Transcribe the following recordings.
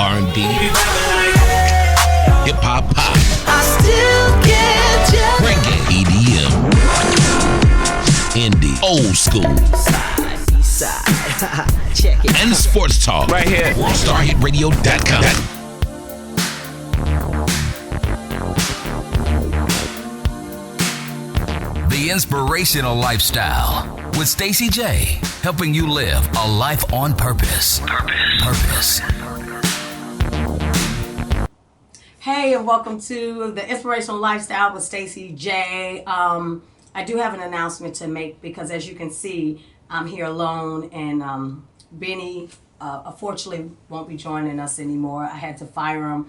R&B, hip hop, pop, I still get you. reggae, EDM, indie, old school, Side. Check it. and sports talk. Right here. WorldStarHitRadio.com. The Inspirational Lifestyle with Stacey J, helping you live a life on purpose. Purpose. Hey, and welcome to the Inspirational Lifestyle with Stacey J. I do have an announcement to make because, as you can see, I'm here alone, and Benny unfortunately won't be joining us anymore. I had to fire him.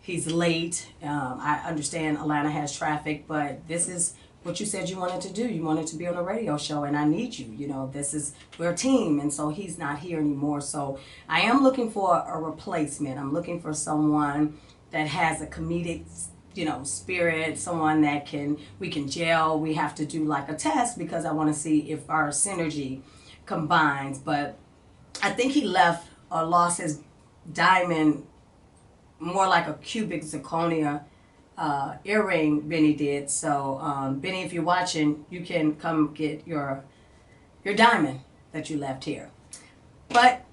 He's late. I understand Atlanta has traffic, but this is what you said you wanted to do. You wanted to be on a radio show, and I need you. You know, we're a team, and so he's not here anymore. So I am looking for a replacement. I'm looking for someone that has a comedic, spirit, someone that we can gel. We have to do like a test because I want to see if our synergy combines. But I think he left or lost his diamond, more like a cubic zirconia earring. Benny did. So Benny, if you're watching, you can come get your diamond that you left here. But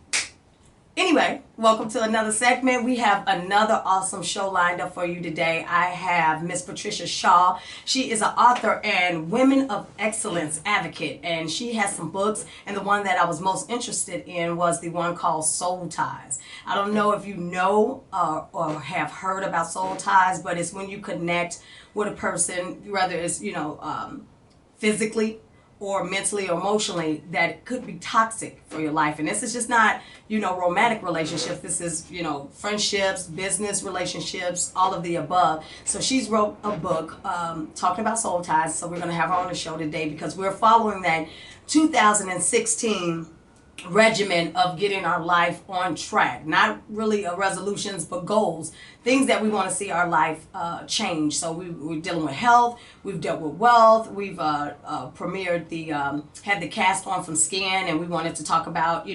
anyway, welcome to another segment. We have another awesome show lined up for you today. I have Miss Patricia Shaw. She is an author and Women of Excellence advocate, and she has some books, and the one that I was most interested in was the one called Soul Ties. I don't know if you know or have heard about soul ties, but it's when you connect with a person, whether it's physically or mentally or emotionally, that could be toxic for your life. And this is just not, romantic relationships. This is, friendships, business relationships, all of the above. So she's wrote a book talking about soul ties. So we're going to have her on the show today because we're following that 2016 regimen of getting our life on track. Not really resolutions, but goals. Things that we want to see our life change. So we're dealing with health. We've dealt with wealth. We've premiered had the cast on from Skin, and we wanted to talk about,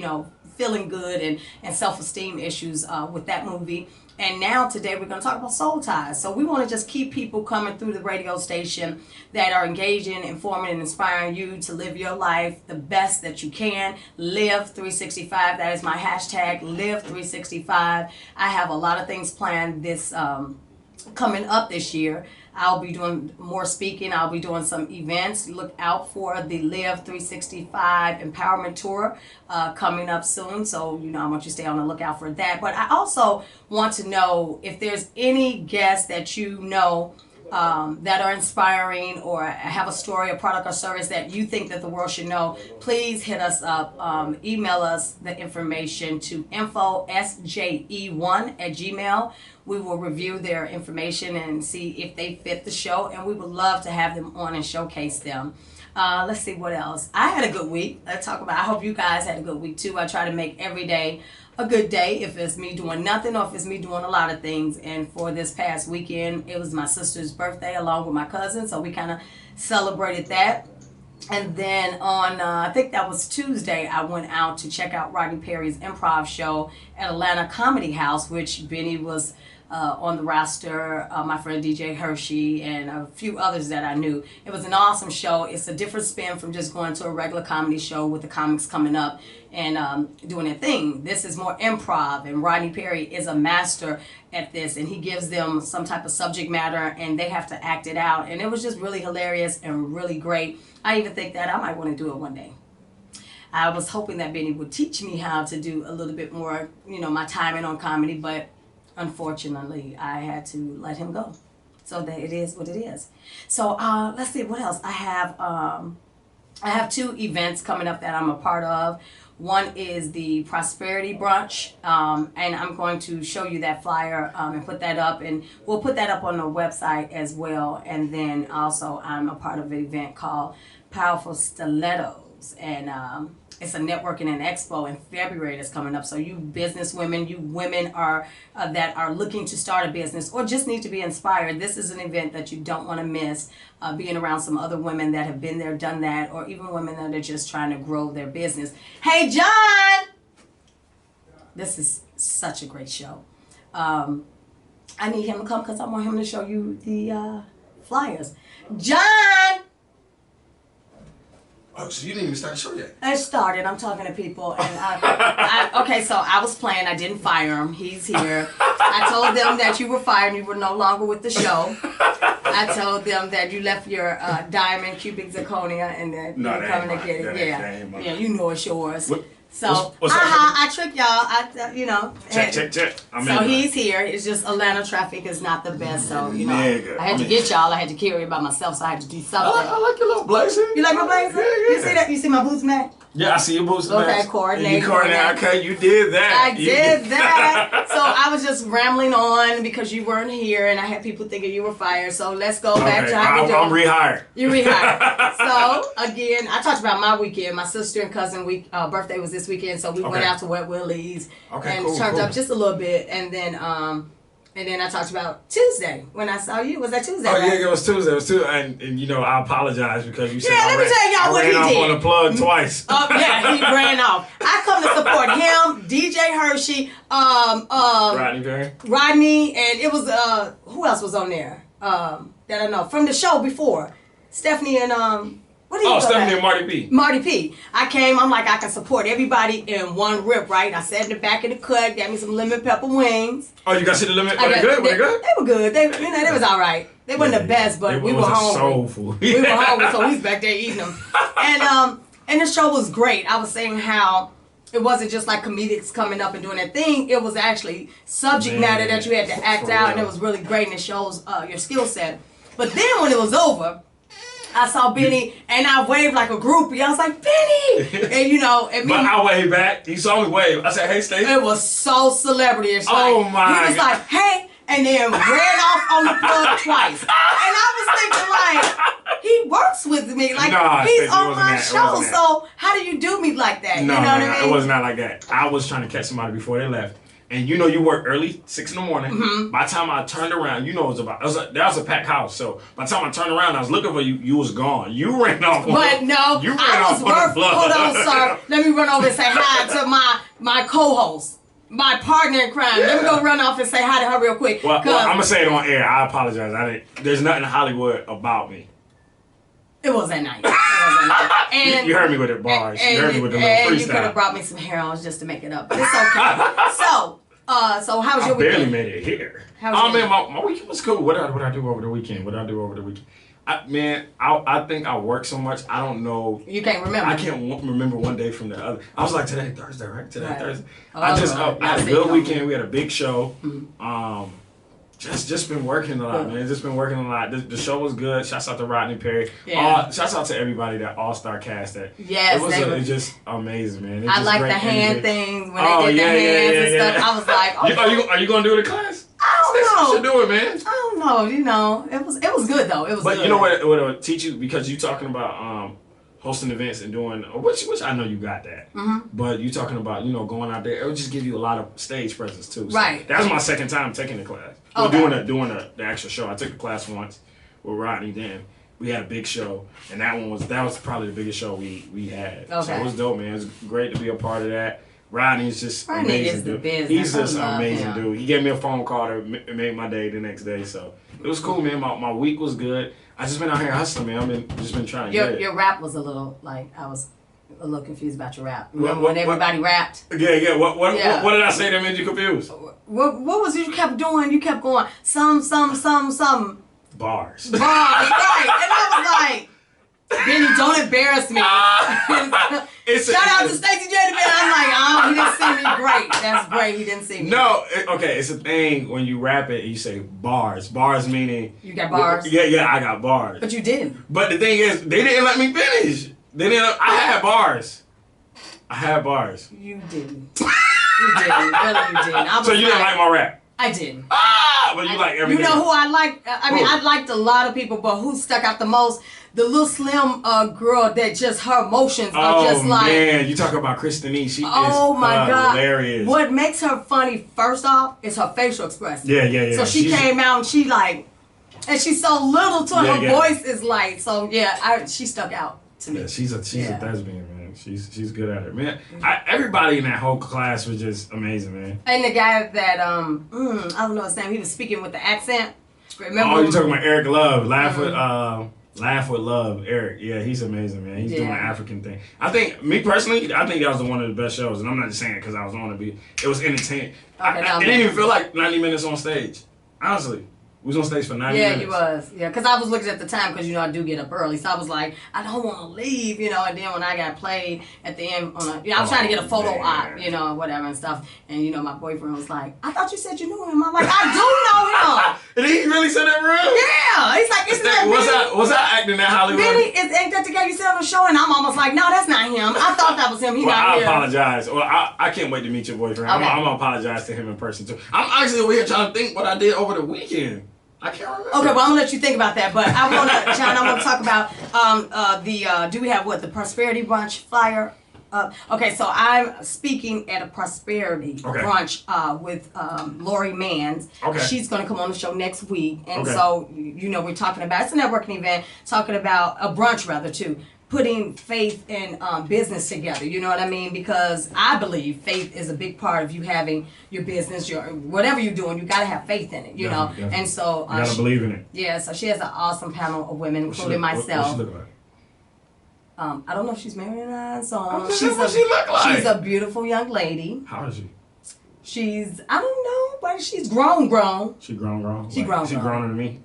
feeling good and self-esteem issues with that movie. And now today we're going to talk about soul ties. So we want to just keep people coming through the radio station that are engaging, informing, and inspiring you to live your life the best that you can. Live 365. That is my hashtag, Live 365. I have a lot of things planned this coming up this year. I'll be doing more speaking. I'll be doing some events. Look out for the Live 365 Empowerment Tour coming up soon. So, I want you to stay on the lookout for that. But I also want to know if there's any guests that that are inspiring or have a story, a product or service that you think that the world should know. Please hit us up. Email us the information to info.sje1@gmail.com. We will review their information and see if they fit the show, and we would love to have them on and showcase them. Let's see what else. I had a good week. I hope you guys had a good week too. I try to make every day a good day, if it's me doing nothing or if it's me doing a lot of things. And for this past weekend, it was my sister's birthday along with my cousin, so we kind of celebrated that. And then on, I think that was Tuesday, I went out to check out Rodney Perry's improv show at Atlanta Comedy House, which Benny was on the roster, my friend DJ Hershey, and a few others that I knew. It was an awesome show. It's a different spin from just going to a regular comedy show with the comics coming up and doing their thing. This is more improv, and Rodney Perry is a master at this, and he gives them some type of subject matter, and they have to act it out. And it was just really hilarious and really great. I even think that I might want to do it one day. I was hoping that Benny would teach me how to do a little bit more, my timing on comedy, but unfortunately, I had to let him go. So that it is what it is. So let's see what else. I have two events coming up that I'm a part of. One is the Prosperity Brunch, and I'm going to show you that flyer and put that up, and we'll put that up on the website as well. And then also I'm a part of an event called Powerful Stilettos, and it's a networking and expo in February that's coming up. So you business women, you women are that are looking to start a business or just need to be inspired, this is an event that you don't want to miss. Being around some other women that have been there, done that, or even women that are just trying to grow their business. Hey, John! This is such a great show. I need him to come because I want him to show you the flyers. John! Oh, so you didn't even start the show yet? I started. I'm talking to people. And okay, so I was playing. I didn't fire him. He's here. I told them that you were fired and you were no longer with the show. I told them that you left your diamond cubic zirconia and that you were coming to get it. Yeah, you know it's yours. So, what's I tricked y'all. Check. So he's here. It's just Atlanta traffic is not the best. So, Nigga, I had to get y'all. I had to carry it by myself, so I had to do something. I like your little blazer. You like my blazer? Yeah. You see that? You see my boots, Matt? Yeah, I see your boots. Okay, coordinate. Okay, you did that. I did that. So I was just rambling on because you weren't here, and I had people thinking you were fired. So let's go back to how we do. I'm rehired. You rehired. So again, I talked about my weekend. My sister and cousin birthday was this weekend, so we went out to Wet Willie's and turned up just a little bit, and then I talked about Tuesday when I saw you. Was that Tuesday? Oh, right? yeah, it was Tuesday. And I apologize because you said let me tell y'all what he ran did. off on the plug twice. Oh yeah, he ran off. I come to support him, DJ Hershey, Rodney, and it was who else was on there? That I know from the show before. Stephanie and Stephanie and Marty P. Marty P. I came. I'm like I can support everybody in one rip, right? I sat in the back of the cut, got me some lemon pepper wings. Oh, you got to see the lemon? Were they good? They were good. They was all right. They wasn't the best, but we were hungry. Soulful. We were hungry, so we was back there eating them. And the show was great. I was saying how it wasn't just like comedics coming up and doing their thing. It was actually subject matter that you had to act out, and it was really great, and it shows your skill set. But then when it was over, I saw Benny, and I waved like a groupie. I was like, Benny! And But I waved back. You saw me wave. I said, hey, Stacey. It was so celebrity-ish. Oh, my He was God. like, hey, and then ran off on the plug twice. And I was thinking, like, he works with me. Like, he's on my show, so how do you do me like that? No, you know what I mean? It was not like that. I was trying to catch somebody before they left. And you work early, 6 in the morning. Mm-hmm. By the time I turned around, that was a packed house. So by the time I turned around, I was looking for you. You was gone. You ran off. You ran off on the plug. Hold on, sir. Let me run over and say hi to my co-host, my partner in crime. Let me go run off and say hi to her real quick. Well, I'm gonna say it on air. I apologize. There's nothing in Hollywood about me. It was that night. And you heard me with the bars. You heard me with the little freestyle. You could have brought me some heroin just to make it up, but it's okay. So how was your weekend? I barely made it here. My weekend was cool. What did I do over the weekend? I think I work so much. I don't know. You can't remember. I can't remember one day from the other. I was like, today Thursday, right? Thursday. Oh, I had a good weekend. We had a big show. Mm-hmm. Just been working a lot, man. Just been working a lot. The show was good. Shouts out to Rodney Perry. Yeah. Shouts out to everybody, that all-star cast. It was just amazing, man. I like the hand things when they did the hands and stuff. I was like, are you gonna do the class? I don't know. You should do it, man. I don't know. It was good though. It was. But good. You know what it'll teach you, because you talking about hosting events and doing, which I know you got that. Mm-hmm. But you talking about going out there, it'll just give you a lot of stage presence too. So right. That was my second time taking the class. Okay. Doing the actual show. I took the class once with Rodney. Then we had a big show, and that was probably the biggest show we had. Okay. So it was dope, man. It was great to be a part of that. Rodney's just amazing dude. He's just an amazing dude. He gave me a phone call that made my day the next day. So it was cool, man. My week was good. I just been out here hustling, man. I've been trying to get it. Your rap was a little I was a little confused about your rap. Remember when everybody rapped? Yeah. What did I say that made you confused? What was it you kept doing? You kept going some bars. Right. And I was like, Benny, don't embarrass me. Shout out to Stacey J. I'm like, he didn't see me. Great. That's great. He didn't see me. No, it's a thing when you rap it and you say bars. Bars meaning you got bars. Yeah, I got bars. But you didn't. But the thing is, they didn't let me finish. I had bars. You didn't. You didn't. Really, you didn't. So you didn't like my rap? I didn't. But you like everything. You know who I like? I liked a lot of people, but who stuck out the most? The little slim girl that just her emotions are just like. Oh man, you talk about Kristen E. She is my God. Hilarious. What makes her funny, first off, is her facial expression. Yeah. So she came out and she like, and she's so little to her voice is like, so yeah, she stuck out to me. Yeah, she's a thespian, man. definitely. She's good at it, man. Everybody in that whole class was just amazing, man. And the guy that I don't know his name. He was speaking with the accent. Remember? Oh, you talking about Eric Love? Laugh with Love, Eric. Yeah, he's amazing, man. He's doing an African thing. I think, me personally, I think that was one of the best shows, and I'm not just saying it because I was on it. It was entertaining. It didn't even feel like 90 minutes on stage. Honestly. We was on stage for 90 minutes. Yeah, you was. Yeah, because I was looking at the time because, I do get up early. So I was like, I don't want to leave, and then when I got played at the end, I was trying to get a photo op, or whatever and stuff. And, my boyfriend was like, I thought you said you knew him. I'm like, I do know him. Did he really say that real? Yeah. He's like, isn't that was I acting that Hollywood? Benny, ain't that the guy you said on the show? And I'm almost like, no, that's not him. I thought that was him. I apologize. Well, I can't wait to meet your boyfriend. Okay. I'm going to apologize to him in person, too. I'm actually over here trying to think what I did over the weekend. I can't remember. Okay, well, I'm gonna let you think about that. But I want to talk about do we have the Prosperity Brunch flyer? Okay, so I'm speaking at a Prosperity Brunch with Lori Mans. Okay. She's gonna come on the show next week, and so we're talking about it's a networking event, talking about a brunch rather too. Putting faith and business together, you know what I mean? Because I believe faith is a big part of you having your business, whatever you're doing. You got to have faith in it, you know. Definitely. And so you got to believe in it. Yeah. So she has an awesome panel of women, including myself. What she look like? I don't know if she's married or not. So what she look like? She's a beautiful young lady. How is she? I don't know, but she's grown. She grown. She grown. She growner than me.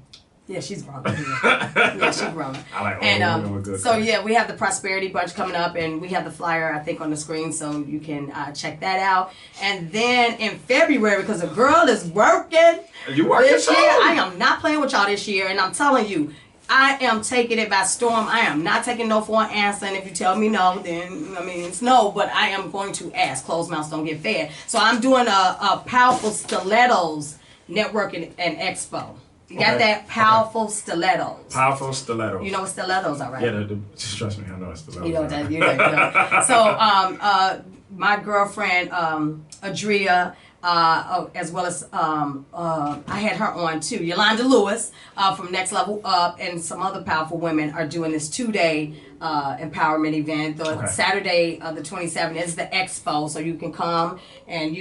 Yeah, she's grown. Yeah, she's grown. I like all women with good so yeah, we have the Prosperity Brunch coming up, and we have the flyer I think on the screen, so you can check that out. And then in February, because the girl is working. You working this year? I am not playing with y'all this year, and I'm telling you, I am taking it by storm. I am not taking no for an answer, and if you tell me no, then it's no. But I am going to ask. Closed mouths don't get fed. So I'm doing a Powerful Stilettos Networking and Expo. You got that Powerful Stilettos. Powerful Stilettos. You know what stilettos are, right? Yeah, just trust me, I know what stilettos. You know that. You know. So, my girlfriend Adria, as well as I had her on too. Yolanda Lewis from Next Level Up, and some other powerful women are doing this 2-day empowerment event. Saturday, the 27th is the expo, so you can come and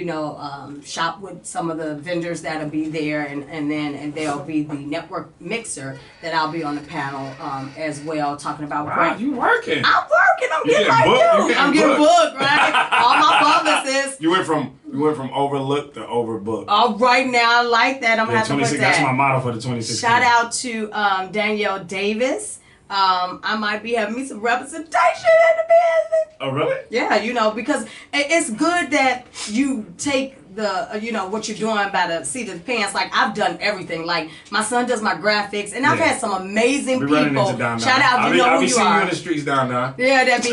shop with some of the vendors that'll be there, and there'll be the network mixer that I'll be on the panel as well, talking about. Wow, you working? I'm working. I'm getting like you. I'm getting booked, right? All my publicists. You went from overlooked to overbooked. All right, now I like that. I'm gonna have to put that. That's my motto for the 2016. Shout out to Danielle Davis. I might be having me some representation in the business. Oh, really? Yeah, because it's good that you take the, what you're doing by the seat of the pants. Like, I've done everything. Like, my son does my graphics, and I've had some amazing people. Shout out, you know who you are. I'll be seeing you in the streets down there. Yeah, that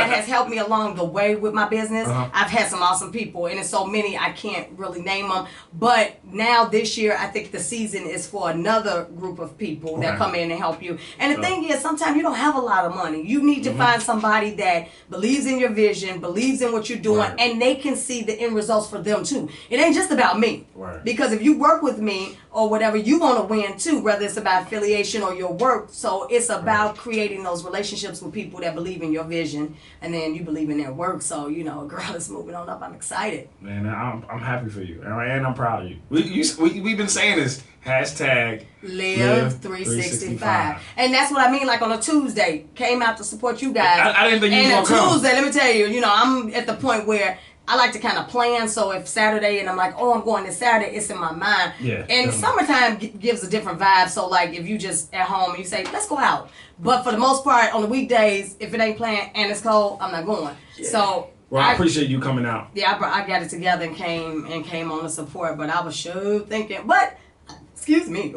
has helped me along the way with my business. I've had some awesome people, and it's so many I can't really name them. But now this year, I think the season is for another group of people that come in and help you. And the thing is, sometimes you don't have a lot of money. You need to find somebody that believes in your vision, believes in what you're doing, and they can see the end results for them too. It ain't just about me. Right. Because if you work with me or whatever, you want to win too, whether it's about affiliation or your work. So it's about creating those relationships with people that believe in your vision, and then you believe in their work. So, a girl is moving on up. I'm excited. Man, I'm happy for you. And I'm proud of you. We've been saying this. Hashtag Live 365. And that's what I mean, like on a Tuesday, came out to support you guys. I didn't think you were going to come. And a Tuesday, let me tell you, I'm at the point where I like to kind of plan, so if Saturday and I'm like, I'm going this Saturday, it's in my mind. Yeah, and summertime gives a different vibe, so like if you just at home and you say, let's go out. But for the most part, on the weekdays, if it ain't planned and it's cold, I'm not going. Yeah. So well, I appreciate you coming out. Yeah, I got it together and came on the support, but I was sure thinking, excuse me,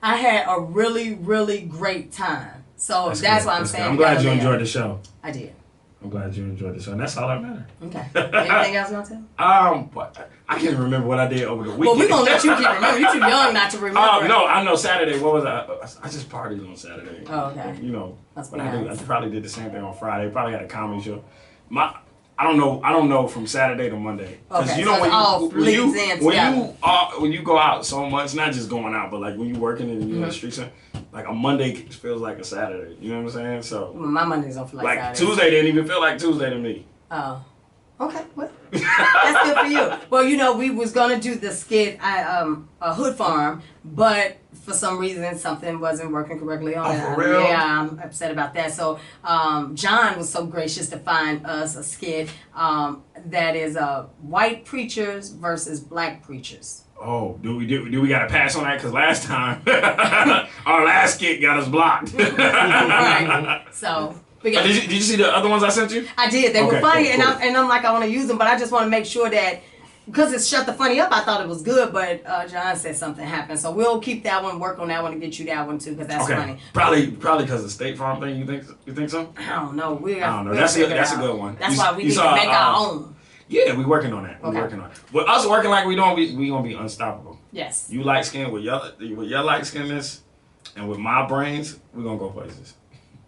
I had a really, really great time. So that's why I'm saying. I'm glad you enjoyed the show. I did. I'm glad you enjoyed the show, and that's all that matters. Okay. Anything else you want to tell? I can't remember what I did over the weekend. Well, we're going to let you keep remembering. You're too young not to remember. No, I know Saturday. What was I just partied on Saturday. Oh, okay. That's what I probably did the same thing on Friday. Probably had a comedy show. I don't know from Saturday to Monday. Because when you go out so much, not just going out, but like when you working and you're in the streets, like like a Monday feels like a Saturday. You know what I'm saying? So My Mondays don't feel like Saturdays. Tuesday didn't even feel like Tuesday to me. Oh. Okay, well, that's good for you. Well, you know, we was gonna do the skit at a Hood Farm, but for some reason something wasn't working correctly on it. For real? Yeah, I'm upset about that. So John was so gracious to find us a skit that is white preachers versus black preachers. Oh, do we gotta pass on that? Because last time our last skit got us blocked. Right. So. Did you see the other ones I sent you? I did. They were funny, cool. and I'm like, I want to use them, but I just want to make sure that because it's Shut the Funny Up, I thought it was good, but John said something happened, so we'll keep that one, work on that one, and get you that one too, because that's funny. Probably because the State Farm thing. You think so? I don't know. I don't know. That's a good one. That's why we need to make our own. Yeah, we working on that. Okay. We working on it. With us working like we doing, we gonna be unstoppable. Yes. You light skin with your light skinness, and with my brains, we gonna go places.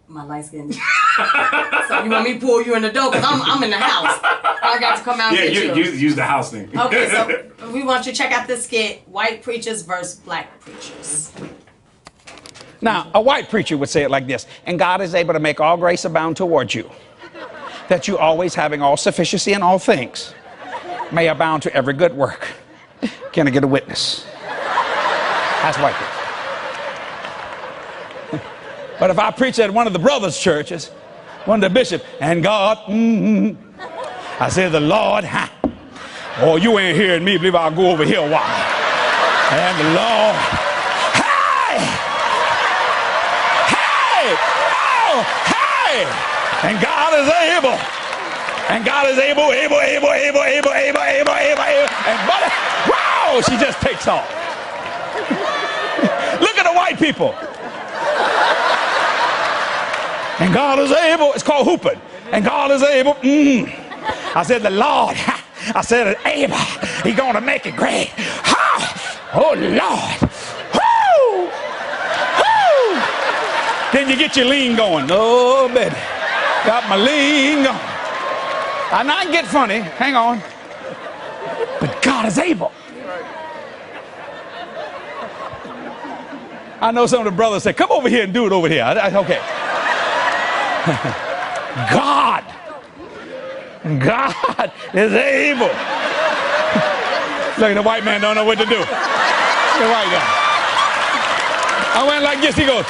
My light skin. So you want me to pull you in the door? Because I'm in the house. I got to come out and get you. Use the house thing. Okay, so we want you to check out this skit, White Preachers versus Black Preachers. Now, a white preacher would say it like this: and God is able to make all grace abound towards you, that you always having all sufficiency in all things may abound to every good work. Can I get a witness? That's white preacher. But if I preach at one of the brothers' churches, one of the bishops, and God, I said, the Lord, oh, you ain't hearing me, believe I'll go over here a while. And the Lord, and God is able. And God is able. And buddy, wow, she just takes off. Look at the white people. And God is able. It's called hooping. And God is able. I said, the Lord. I said, able. He's going to make it great. Oh, Lord. Woo! Woo! Then you get your lean going. Oh, baby. Got my lean going. I'm not get funny. Hang on. But God is able. I know some of the brothers say, come over here and do it over here. Okay. God is able. Look at the white man don't know what to do. The white guy. I went like this, he goes.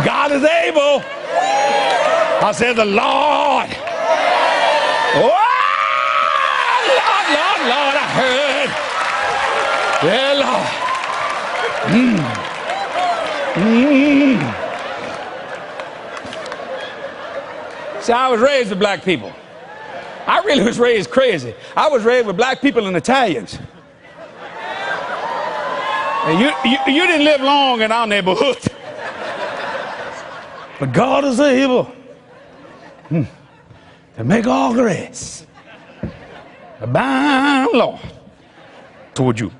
God is able. I said, the Lord. Oh, Lord, I heard. Yeah, Lord. See, I was raised with black people. I really was raised crazy. I was raised with black people and Italians. And you didn't live long in our neighborhood. But God is able to make all grace abound, Lord, toward you.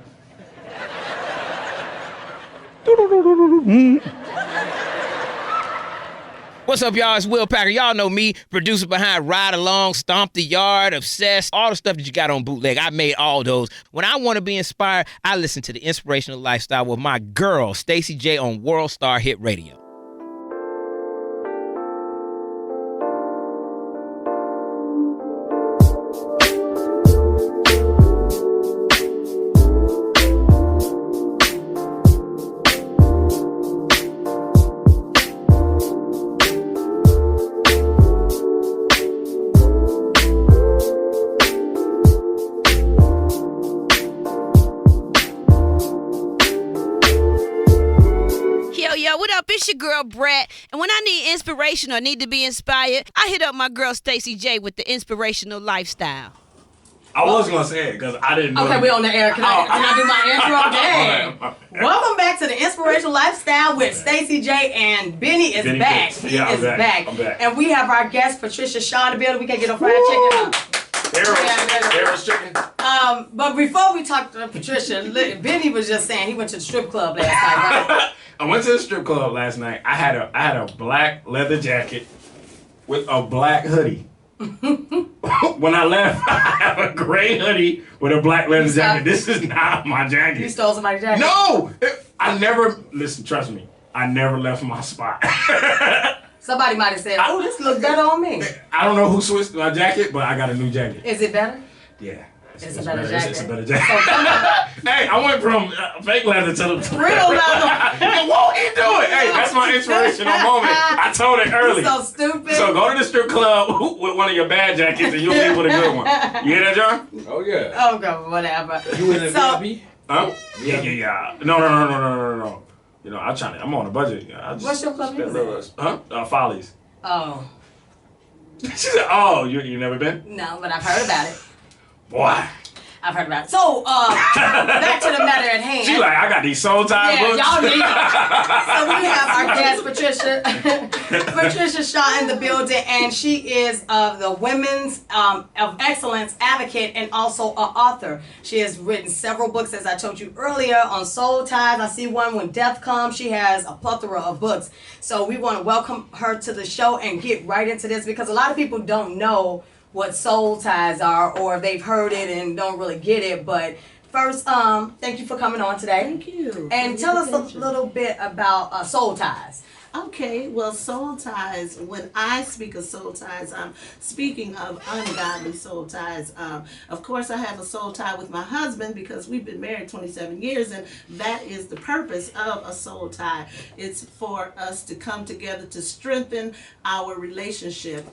What's up, y'all? It's Will Packer. Y'all know me, producer behind Ride Along, Stomp the Yard, Obsessed, all the stuff that you got on bootleg. I made all those. When I want to be inspired, I listen to the Inspirational Lifestyle with my girl, Stacey J, on World Star Hit Radio. It's your girl Brett, and when I need inspiration or need to be inspired, I hit up my girl Stacey J with the Inspirational Lifestyle. I was gonna say it because I didn't know. Okay, we're on the air. Can I do my intro? Okay. Welcome back to the Inspirational Lifestyle with Stacey J, and Benny is back. He is back. I'm back. And we have our guest Patricia Shaw in the building. We can get a fried chicken. There's chicken. But before we talk to Patricia, Benny was just saying he went to the strip club last night, right? I went to the strip club last night. I had a black leather jacket with a black hoodie. When I left, I have a gray hoodie with a black leather jacket. This is not my jacket. You stole somebody's jacket? No! I never, listen, trust me, I never left my spot. Somebody might have said, oh, this looks better on me. I don't know who switched my jacket, but I got a new jacket. Is it better? Yeah. It's a better jacket. It's a better jacket. Hey, I went from fake leather to the real leather. Won't he do it? Hey, that's my inspirational moment. I told it early. So stupid. So go to the strip club with one of your bad jackets and you'll leave with a good one. You hear that, John? Oh, yeah. Oh, God, whatever. You in the VIP? Huh? Yeah. No. You know, I'm on a budget. What's your club music? Follies. Oh. She said, oh, you never been? No, but I've heard about it. Boy. I've heard about it. So, back to the matter at hand. She like, I got these soul tie books. Y'all need them. So we have our guest, Patricia Shaw in the building, and she is the Women's of Excellence advocate and also an author. She has written several books, as I told you earlier, on soul ties. I see one, When Death Comes. She has a plethora of books. So we want to welcome her to the show and get right into this, because a lot of people don't know what soul ties are, or they've heard it and don't really get it. But first, thank you for coming on today. Thank you. And tell us a little bit about soul ties. Okay, well, soul ties, when I speak of soul ties, I'm speaking of ungodly soul ties. Of course, I have a soul tie with my husband because we've been married 27 years, and that is the purpose of a soul tie. It's for us to come together to strengthen our relationship.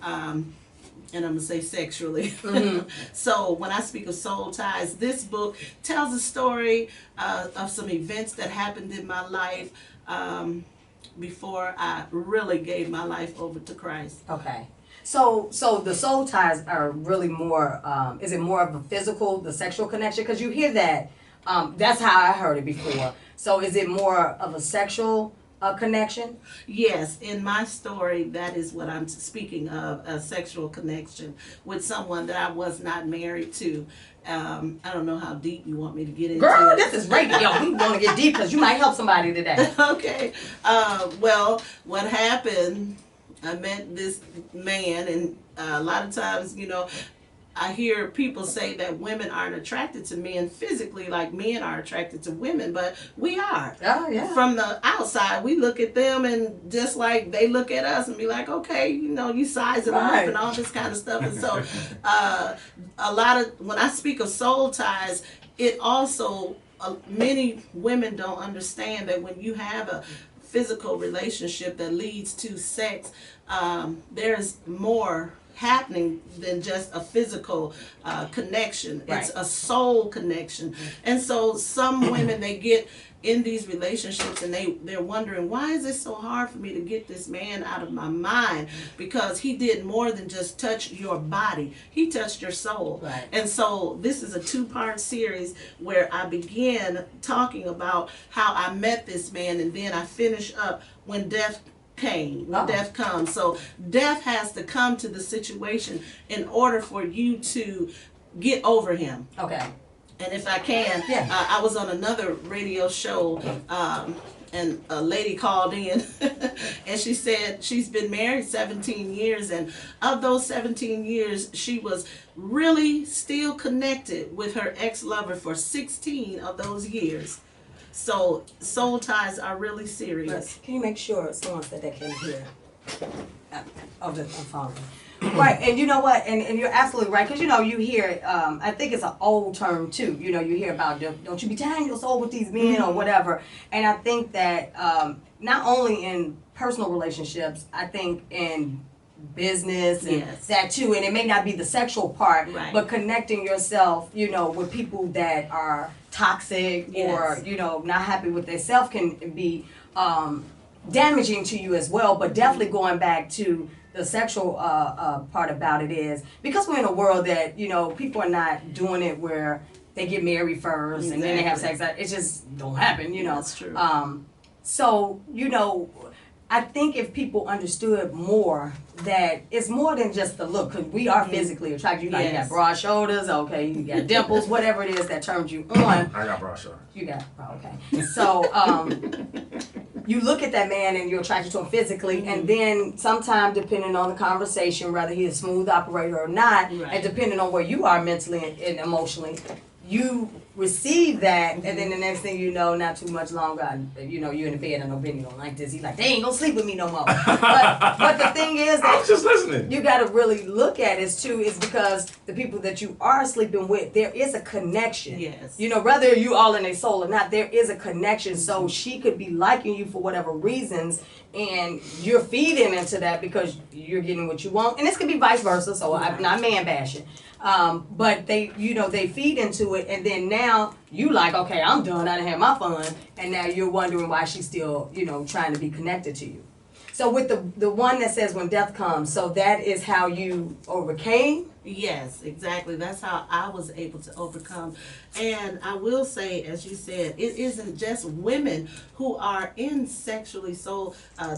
And I'm going to say sexually. Mm-hmm. So when I speak of soul ties, this book tells a story of some events that happened in my life before I really gave my life over to Christ. Okay. So the soul ties are really more, is it more of a physical, the sexual connection? Because you hear that. That's how I heard it before. So is it more of a sexual connection? Yes, in my story, that is what I'm speaking of, a sexual connection with someone that I was not married to. I don't know how deep you want me to get into. Girl, this is radio. We want to get deep because you might help somebody today. Okay. Well, what happened, I met this man, and a lot of times, you know, I hear people say that women aren't attracted to men physically like men are attracted to women, but we are. Oh, yeah. From the outside, we look at them and just like they look at us and be like, okay, you know, you sizing them up and all this kind of stuff. And so a lot of, when I speak of soul ties, it also, many women don't understand that when you have a physical relationship that leads to sex, there's more happening than just a physical connection. Right. It's a soul connection. And so some women, they get in these relationships and they're wondering, why is it so hard for me to get this man out of my mind? Because he did more than just touch your body. He touched your soul. Right. And so this is a 2-part series where I begin talking about how I met this man, and then I finish up when death death comes. So death has to come to the situation in order for you to get over him. Okay. And if I can, I was on another radio show, and a lady called in and she said she's been married 17 years, and of those 17 years she was really still connected with her ex-lover for 16 of those years. So soul ties are really serious. Can you make sure someone said they can hear? I'm following. Right, and you know what? And you're absolutely right, because you know you hear. I think it's an old term too. You know, you hear about don't you be tying your soul with these men or whatever. And I think that not only in personal relationships, I think in business and that too. And it may not be the sexual part, but connecting yourself, you know, with people that are toxic or you know not happy with themselves can be damaging to you as well. But definitely going back to the sexual part about it is because we're in a world that, you know, people are not doing it where they get married first and then they have sex. It just don't happen, you know. That's true. So, you know, I think if people understood more that it's more than just the look, because we are physically attracted. You got broad shoulders, okay, you got dimples, whatever it is that turns you on. I got broad shoulders. You got, okay. So, you look at that man and you're attracted to him physically, and then sometime depending on the conversation, whether he's a smooth operator or not, and depending on where you are mentally and emotionally, you receive that, and then the next thing you know, not too much longer, you know, you're in the bed and no Benny don't like this. He's like, they ain't gonna sleep with me no more. but the thing is, I was just listening. You got to really look at it too, is because the people that you are sleeping with, there is a connection. Yes. You know, whether you all in a soul or not, there is a connection. So she could be liking you for whatever reasons, and you're feeding into that because you're getting what you want, and this could be vice versa. So I'm not man bashing. But they, you know, they feed into it, and then now you like, okay, I'm done, I done had my fun, and now you're wondering why she's still, you know, trying to be connected to you. So with the one that says when death comes, so that is how you overcame? Yes, exactly. That's how I was able to overcome. And I will say, as you said, it isn't just women who are in sexually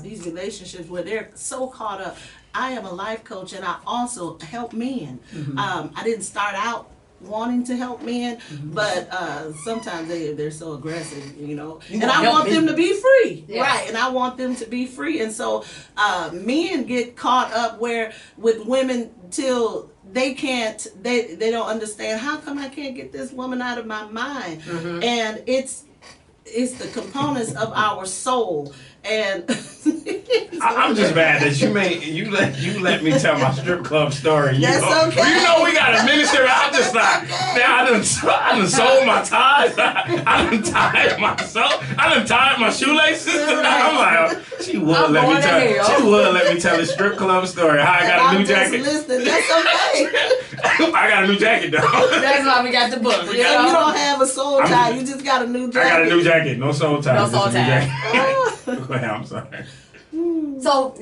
these relationships where they're so caught up. I am a life coach, and I also help men. I didn't start out wanting to help men, but sometimes they're so aggressive, you know. And I want them to be free, right? And I want them to be free. And so men get caught up with women till they can't, they don't understand, how come I can't get this woman out of my mind? And it's the components of our soul. And I'm just mad that you let me tell my strip club story. That's okay. You know we got a minister. I'm just like, man, I done sold my ties. I done tied my soul. I done tied my shoelaces. I'm like, she would let me tell the strip club story. How I got a new jacket. Listen, that's okay. I got a new jacket though. That's why we got the book. You don't have a soul tie. You just got a new jacket. I got a new jacket. No soul tie. No soul tie. I'm sorry. So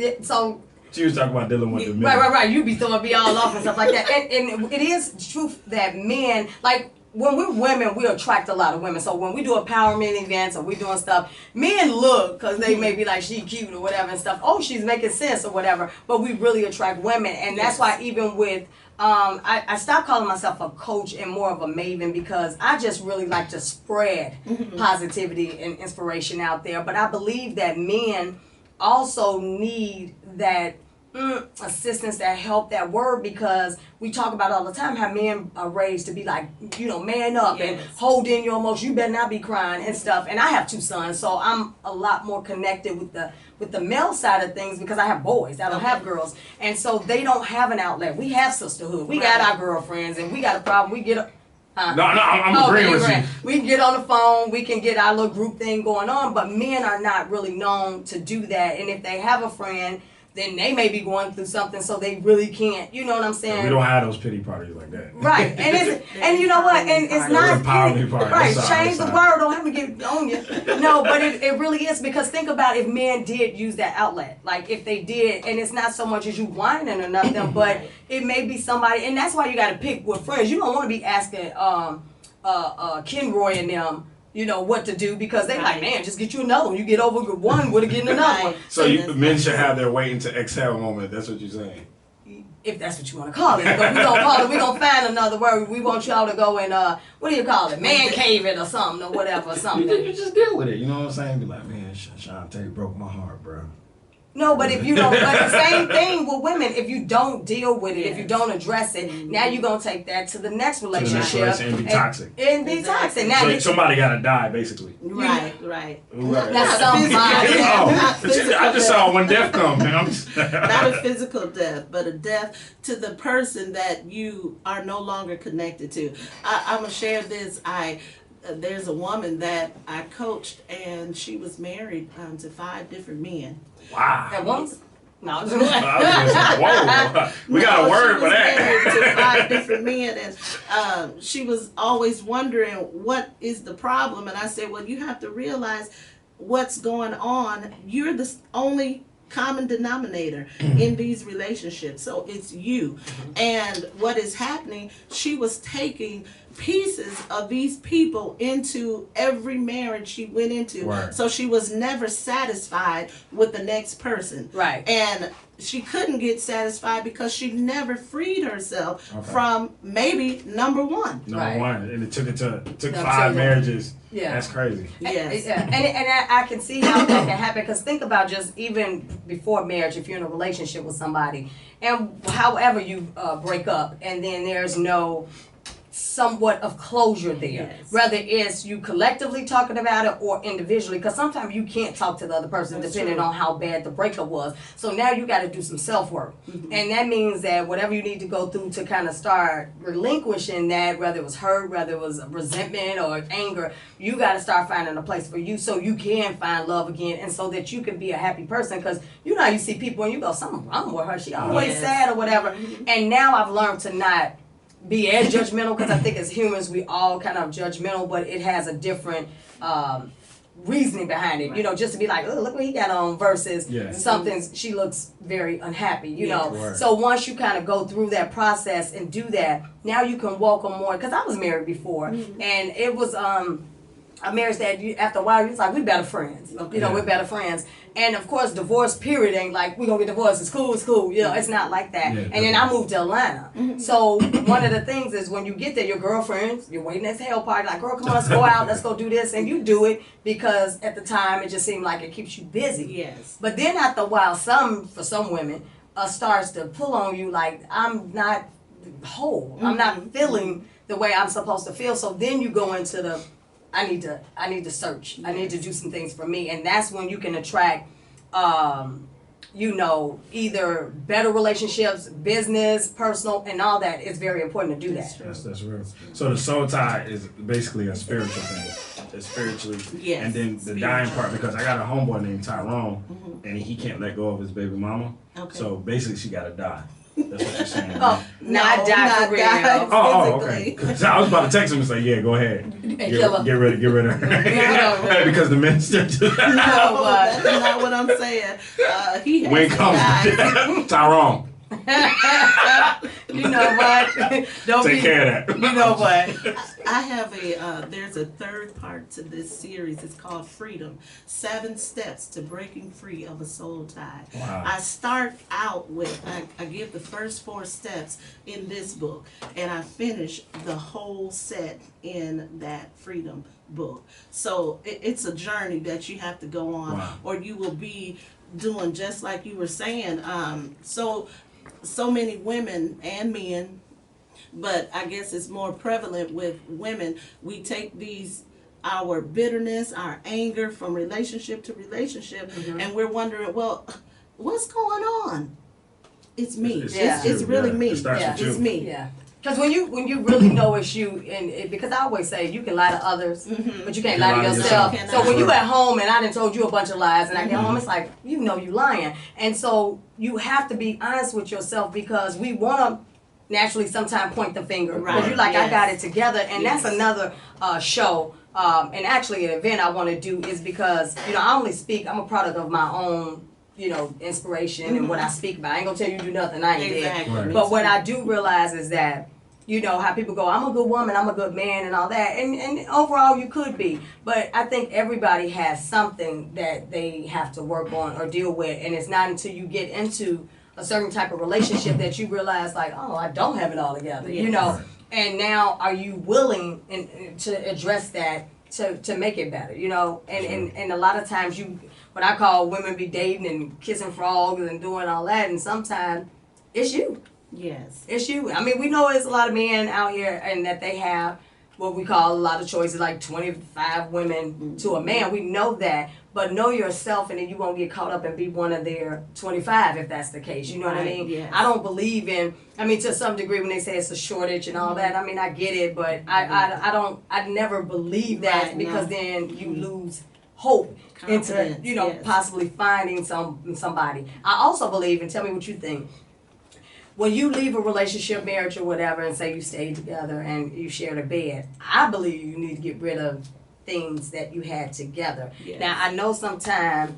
she was talking about dealing with the men. Right. You be throwing me all off and stuff like that. And it is truth that men, like when we're women, we attract a lot of women. So when we do empowerment events or we doing stuff, men look because they may be like, she cute or whatever and stuff. Oh, she's making sense or whatever. But we really attract women, and that's why even with I stopped calling myself a coach and more of a maven, because I just really like to spread positivity and inspiration out there. But I believe that men also need that assistance, that help, that word, because we talk about all the time how men are raised to be like, you know, man up and hold in your emotions. You better not be crying and stuff. And I have 2 sons, so I'm a lot more connected with the male side of things because I have boys. I don't have girls. And so they don't have an outlet. We have sisterhood. We got our girlfriends, and we got a problem. We get I'm agreeing with you. We can get on the phone. We can get our little group thing going on. But men are not really known to do that. And if they have a friend, then they may be going through something, so they really can't. You know what I'm saying? We don't have those pity parties like that. Right, and you know what? And it's not right. Change the word. Don't have to get on you. No, but it really is, because think about if men did use that outlet, like if they did, and it's not so much as you whining or nothing, but it may be somebody, and that's why you got to pick with friends. You don't want to be asking Kenroy and them, you know, what to do, because they like, man, just get you another one. You get over one, would getting another one. So men should have their waiting to exhale moment. That's what you're saying. If that's what you want to call it. But we don't call it. We gonna find another word. We want y'all to go and what do you call it? Man caving or something or whatever or something. You just deal with it. You know what I'm saying? Be like, man, Shantae broke my heart, bro. No, but if you don't, but the same thing with women. If you don't deal with it, if you don't address it, now you're gonna take that to the next relationship and be toxic. And be toxic. Now so somebody gotta die, basically. Right. That's somebody. I just saw when death comes, man. Not a physical death, but a death to the person that you are no longer connected to. I'm gonna share this. There's a woman that I coached, and she was married to 5 different men. Wow. At once? No. Whoa. We got a word for that. She was married to 5 different men, and she was always wondering, what is the problem? And I said, well, you have to realize what's going on. You're the only common denominator in these relationships, so it's you. And what is happening, she was taking pieces of these people into every marriage she went into. Right. So she was never satisfied with the next person. Right. And she couldn't get satisfied because she never freed herself Okay. from maybe number one. Number one, and it took No, 5 so- marriages. Yeah. That's crazy. Yes. Yeah. And I can see how that can happen, because think about just even before marriage, if you're in a relationship with somebody, and however you break up, and then there's no somewhat of closure there. Yes. Whether it's you collectively talking about it or individually, because sometimes you can't talk to the other person That's depending true. on how bad the breakup was. So now you got to do some self-work. And that means that whatever you need to go through to kind of start relinquishing that, whether it was hurt, whether it was resentment or anger, you got to start finding a place for you so you can find love again, and so that you can be a happy person. Because you know how you see people and you go, something wrong with her, she always Yes. sad or whatever. And now I've learned to not be as judgmental, because I think as humans we all kind of judgmental, but it has a different reasoning behind it. You know, just to be like, oh, look what he got on, versus she looks very unhappy, you know. Right. So once you kind of go through that process and do that, now you can welcome more. Because I was married before, and it was a marriage that after a while you was like, we better friends. You know, we're better friends. And of course, divorce period ain't like, we gonna get divorced, it's cool. You know, it's not like that. Yeah, and then I moved to Atlanta. So one of the things is when you get there, your girlfriends, you're waiting at the hell party, like, girl, come on, let's go out, let's go do this. And you do it because at the time it just seemed like it keeps you busy. Yes. But then after a while, for some women, starts to pull on you like, I'm not whole. I'm not feeling the way I'm supposed to feel. So then you go into the, I need to search. I need to do some things for me. And that's when you can attract, you know, either better relationships, business, personal, and all that. It's very important to do that. That's real. So the soul tie is basically a spiritual thing. It's spiritually. Yes, And then the dying part, because I got a homeboy named Tyrone, and he can't let go of his baby mama. Okay. So basically she got to die. That's what you're saying. Oh, not die for real. Oh, okay. 'Cause I was about to text him and say, yeah, go ahead. kill her. Get rid of her. Because the minister do that. No, that's not what I'm saying. He has When to comes die. Tyrone, You know what? Don't take care of that. You know what? I have there's a third part to this series. It's called Freedom. 7 Steps to Breaking Free of a Soul Tie. Wow. I start out with, I give the first 4 steps in this book, and I finish the whole set in that Freedom book. So it's a journey that you have to go on, Wow. or you will be doing just like you were saying. So many women and men, but I guess it's more prevalent with women. We take our bitterness, our anger from relationship to relationship, and we're wondering, well, what's going on? It's me. It's really me. It starts with you. It's me. Yeah. Because when you really know it's you, because I always say you can lie to others, but you can't lie to yourself. yourself. So when you at home and I done told you a bunch of lies, and I get home, it's like, you know you lying. And so you have to be honest with yourself, because we want to naturally sometimes point the finger. Because Right. you're like, Yes. I got it together. And that's another show. And actually an event I want to do is because, you know, I only speak, I'm a product of my own, you know, inspiration and what I speak about. I ain't gonna tell you to do nothing I ain't Exactly. did. Right. But what I do realize is that, you know, how people go, I'm a good woman, I'm a good man, and all that. And overall, you could be. But I think everybody has something that they have to work on or deal with. And it's not until you get into a certain type of relationship that you realize, like, oh, I don't have it all together, you know. And now, are you willing to address that to make it better, you know? And a lot of times what I call women be dating and kissing frogs and doing all that, and sometimes it's you. Yes. It's you. I mean, we know there's a lot of men out here and that they have what we call a lot of choices, like 25 women to a man. We know that. But know yourself, and then you won't get caught up and be one of their 25 if that's the case. You know what I mean? Yes. I don't believe in, I mean, to some degree when they say it's a shortage and all that, I mean, I get it, but I never believe that, Right, because no. then you lose hope into, Confidence, you know, yes. possibly finding somebody. I also believe, and tell me what you think, when you leave a relationship, marriage, or whatever, and say you stayed together and you shared a bed, I believe you need to get rid of things that you had together. Yes. Now, I know sometimes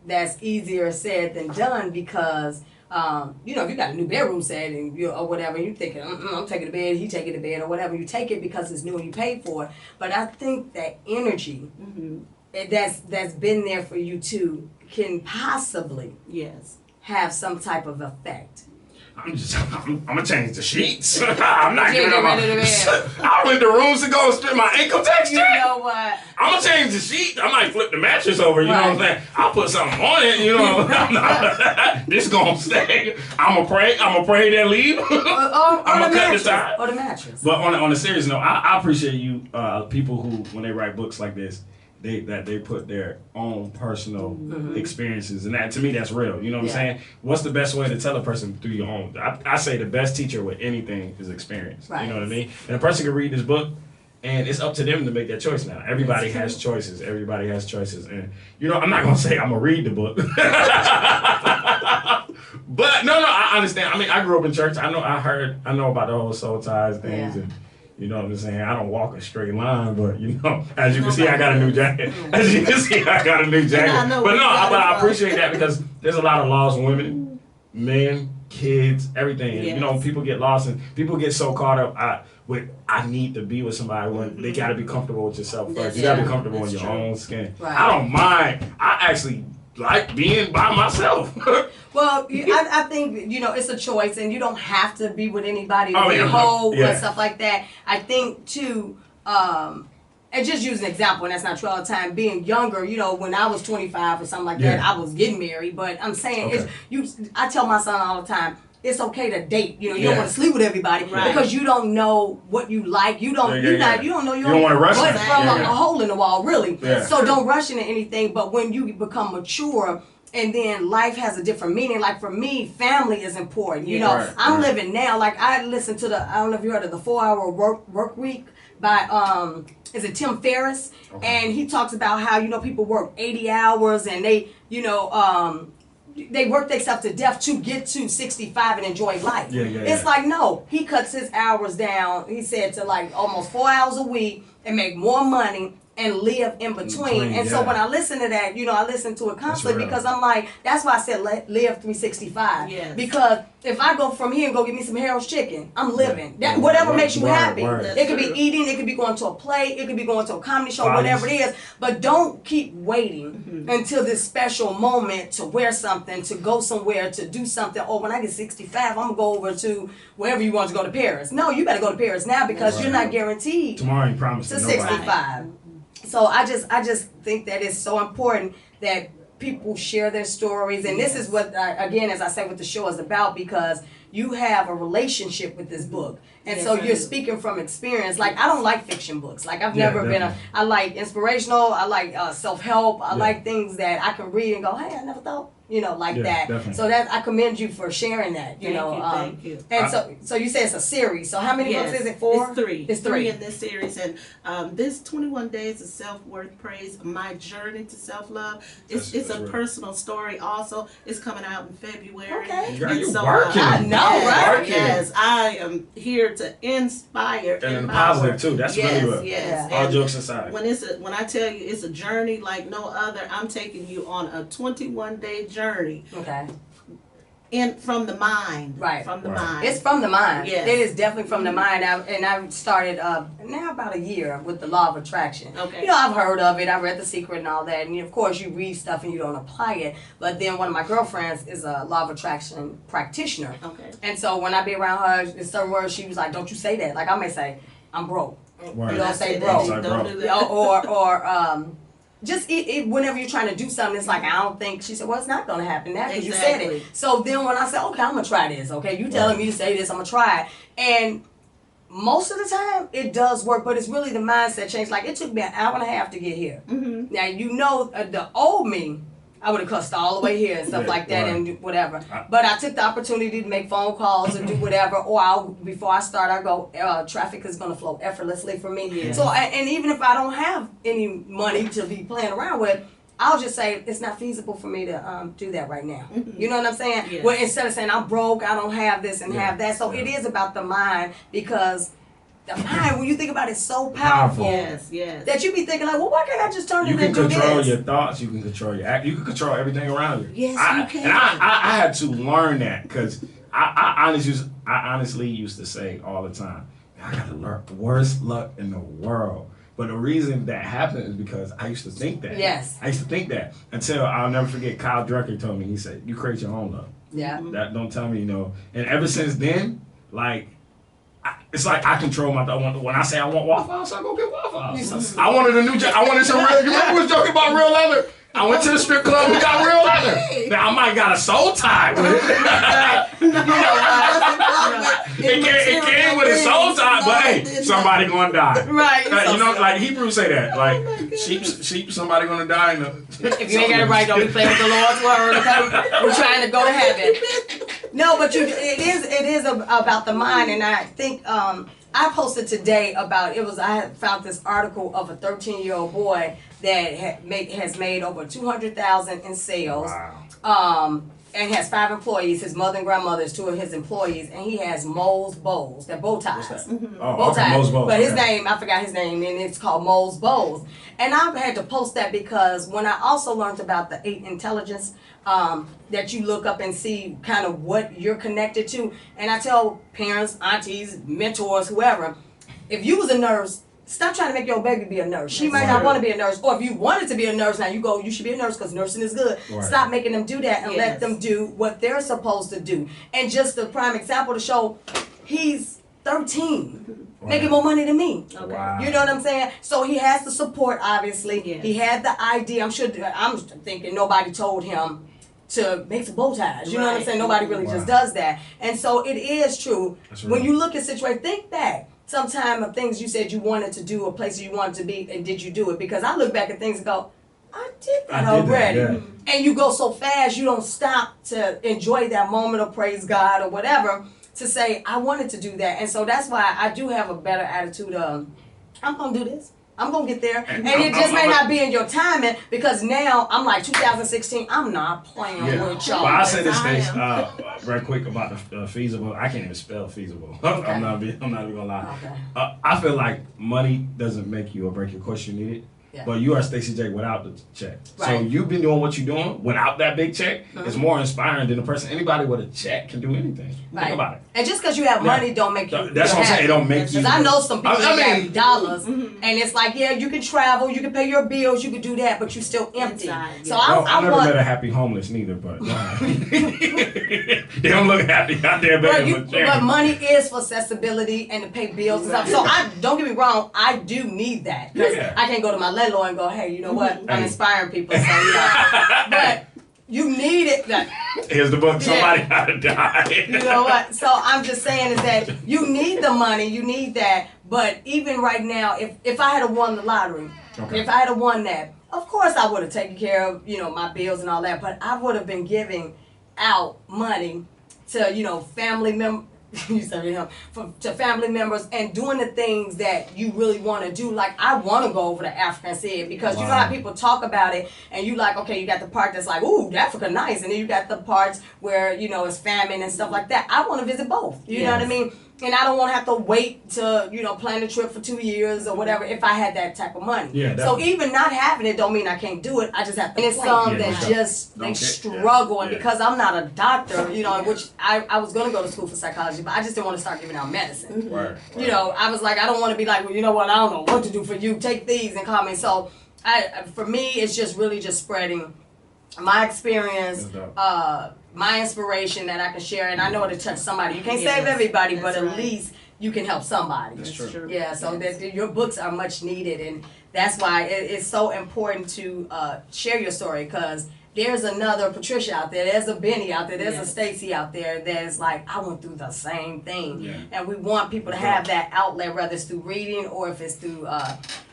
that's easier said than done, because you know, if you got a new bedroom set and you or whatever, you thinking, I'm taking the bed, he taking the bed or whatever, you take it because it's new and you paid for it. But I think that energy that's been there for you too can possibly have some type of effect. I'm gonna change the sheets. I'm not Change giving up the bed. I went to rooms to go and spend my income tax You check. know what? I'm gonna change the sheet. I might flip the mattress over. You know what I'm saying? I'll put something on it. You know, this gonna stay. I'm gonna pray that leave. Or I'm the gonna cut mattress. the tie. Or the mattress. But on a serious note, I appreciate you people who when they write books like this. They put their own personal experiences, and that to me that's real. You know what I'm saying? What's the best way to tell a person through your own? I say the best teacher with anything is experience. Right. You know what I mean? And a person can read this book, and it's up to them to make that choice now. Everybody has choices. Everybody has choices, and you know I'm not gonna say I'm gonna read the book, but no, I understand. I mean, I grew up in church. I know about the whole soul ties things and. You know what I'm saying? I don't walk a straight line, but you know, as you can see, I got a new jacket. As you can see, I got a new jacket. But I appreciate that because there's a lot of lost women, men, kids, everything. And, you know, people get lost and people get so caught up with I need to be with somebody when they got to be comfortable with yourself first. You got to be comfortable in your own skin. Right. I don't mind. I actually like being by myself. Well, I think, you know, it's a choice, and you don't have to be with anybody to be whole and stuff like that. I think, too, and just use an example, and that's not true all the time, being younger, you know, when I was 25 or something like that, I was getting married, but I'm saying, I tell my son all the time, it's okay to date. You know, you don't want to sleep with everybody because you don't know what you like. You don't. You don't know your own butt from a hole in the wall, really. Yeah. So don't rush into anything. But when you become mature. And then life has a different meaning. Like for me, family is important. You know, I'm living now. Like I listen to I don't know if you heard of the 4-Hour Work Week by is it Tim Ferriss? Okay. And he talks about how, you know, people work 80 hours and they, you know, they work themselves to death to get to 65 and enjoy life. It's like, no, he cuts his hours down. He said to like almost 4 hours a week and make more money and live in between. And so when I listen to that, you know, I listen to it constantly because I'm like, that's why I said live 365. Yes. Because if I go from here and go get me some Harold's chicken, I'm living. That whatever makes you happy. It could be eating, it could be going to a play, it could be going to a comedy show, whatever it is. But don't keep waiting until this special moment to wear something, to go somewhere, to do something. Oh, when I get 65, I'm gonna go over to wherever you want to go to Paris. No, you better go to Paris now because you're not guaranteed tomorrow. You promised to 65. So I just think that it's so important that people share their stories, and this is what again, as I say, what the show is about, because you have a relationship with this book, and so you're speaking from experience. Like I don't like fiction books. Like I've never been I like inspirational. I like self-help. I like things that I can read and go, hey, I never thought. You know, like that. Definitely. So that I commend you for sharing that. Thank you. And so you say it's a series. So how many books is it? 4? It's 3. It's 3 in this series, and this 21 Days of Self-Worth Praise, My Journey to Self-Love. It's a personal story. Also, it's coming out in February. Okay. You're working. I know, right? Yes, I am here to inspire and positive too. That's really good. Yes. All jokes aside. When I tell you it's a journey like no other, I'm taking you on a 21-day journey. Okay. And from the mind. Right. From the mind. It's from the mind. Yes. It is definitely from the mind. I've started now about a year with the law of attraction. Okay. You know, I've heard of it. I read The Secret and all that. And of course, you read stuff and you don't apply it. But then one of my girlfriends is a law of attraction practitioner. Okay. And so when I be around her, in certain words, she was like, "Don't you say that." Like I may say, "I'm broke." Word. You don't say broke. Don't do that. Or just whenever you're trying to do something, it's like, I don't think, she said, well, it's not going to happen now because you said it. So then when I said, okay, I'm going to try this, okay, you telling me to say this, I'm going to try it. And most of the time, it does work, but it's really the mindset change. Like, it took me an hour and a half to get here. Mm-hmm. Now, you know, the old me, I would have cussed all the way here and stuff like that and whatever. But I took the opportunity to make phone calls and do whatever. Or before I start, I go, traffic is going to flow effortlessly for me. Yeah. So, and even if I don't have any money to be playing around with, I'll just say it's not feasible for me to do that right now. Mm-hmm. You know what I'm saying? Yeah. Well, instead of saying I'm broke, I don't have this and have that. So it is about the mind, because the mind, when you think about it, is so powerful. Yes, yes. That you be thinking like, well, why can't I just turn You it can and do control this? your thoughts. You can control your act. You can control everything around you. Yes, you can. And I had to learn that because I honestly used to say all the time, I got the worst luck in the world. But the reason that happened is because I used to think that. Yes. I used to think that until I'll never forget. Kyle Drucker told me, he said, "You create your own luck." Yeah. That don't tell me, And ever since then, like. It's like I control my thought. When I say I want Waffle House, I go get Waffle House. I wanted a new job. I wanted some real. You remember we was joking about real leather? I went to the strip club and got real leather. Now I might got a soul tie with it. It came with a soul tie, but hey, somebody gonna die. Right. Like Hebrews say that. Like sheep, somebody gonna die. If you ain't got it right, don't be playing with the Lord's word. Okay? We're trying to go to heaven. No, but it is about the mind, and I think I posted today about I had found this article of a 13-year-old boy that has made over $200,000 in sales. Wow. And has 5 employees. His mother and grandmother is 2 of his employees, and he has Moe's Bows. They're bow ties. What's that? Bow Oh, okay, ties. Moe's Bows. But his Okay. name, I forgot his name, and it's called Moe's Bows. And I've had to post that because when I also learned about the 8 intelligence, that you look up and see kind of what you're connected to. And I tell parents, aunties, mentors, whoever, if you was a nurse, stop trying to make your baby be a nurse. She might not want to be a nurse. Or if you wanted to be a nurse, now you should be a nurse because nursing is good. Right. Stop making them do that and let them do what they're supposed to do. And just a prime example to show, he's 13, making more money than me. Okay. Wow. You know what I'm saying? So he has the support, obviously. Yes. He had the idea. I'm thinking nobody told him to make some bow ties. You know what I'm Right. saying? Nobody really just does that. And so it is true. That's When right. you look at situations, think back. Sometime of things you said you wanted to do, or places you wanted to be, and did you do it? Because I look back at things and go, I did that already. yeah. And you go so fast, you don't stop to enjoy that moment or praise God or whatever to say, I wanted to do that. And so that's why I do have a better attitude of, I'm going to do this. I'm going to get there. And it just may not be in your timing because now I'm like 2016, I'm not playing with y'all. But I'll say this, Yes, Stace, right quick about the feasible. I can't even spell feasible. Okay. I'm not even gonna lie. Okay. I feel like money doesn't make you or break you. Of course, you need it. Yeah. But you are Stacey J without the check. So Right. you've been doing what you're doing without that big check. It's more inspiring than the person. Anybody with a check can do anything. Right. Think about it. And just because you have money don't make you. That's what I'm saying. It don't make you. Because I know some people I that mean- have dollars, and it's like, yeah, you can travel, you can pay your bills, you can do that, but you still empty. Inside, So yeah. I I never want. met a happy homeless neither, but they don't look happy out there begging for change. But money is for accessibility and to pay bills and stuff. So I don't get me wrong, I do need that. 'Cause Yeah. I can't go to my landlord and go, hey, you know what? I'm Hey. inspiring people. So, but you need it. Like, Here's the book. Somebody Yeah. gotta die. you know what? So I'm just saying is that you need the money, you need that. But even right now, if I had won the lottery, Okay. if I had won that, of course I would have taken care of, my bills and all that. But I would have been giving out money to, family members. To family members and doing the things that you really want to do. Like I want to go over to Africa and see it because you know how people talk about it and you like, okay, you got the part that's like, ooh, Africa nice, and then you got the parts where it's famine and stuff like that. I want to visit both. You know what I mean? And I don't want to have to wait to plan a trip for 2 years or whatever if I had that type of money. Yeah, so definitely. even not having it don't mean I can't do it. I just have to. And it's Yeah, that don't they get- struggle, and yeah. because I'm not a doctor, which I was gonna go to school for psychology, but I just didn't want to start giving out medicine. Right. I was like, I don't want to be like, well, you know what? I don't know what to do for you. Take these and call me. So for me, it's just really just spreading my experience, That's dope. my inspiration that I can share, and I know it'll touch somebody. You can't Yes, save everybody, but that's at right. least you can help somebody. That's true. Yeah, so that your books are much needed, and that's why it's so important to share your story, because there's another Patricia out there, there's a Benny out there, there's a Yes. Stacy out there that's like, I went through the same thing. Yeah. And we want people to have that outlet, whether it's through reading or if it's through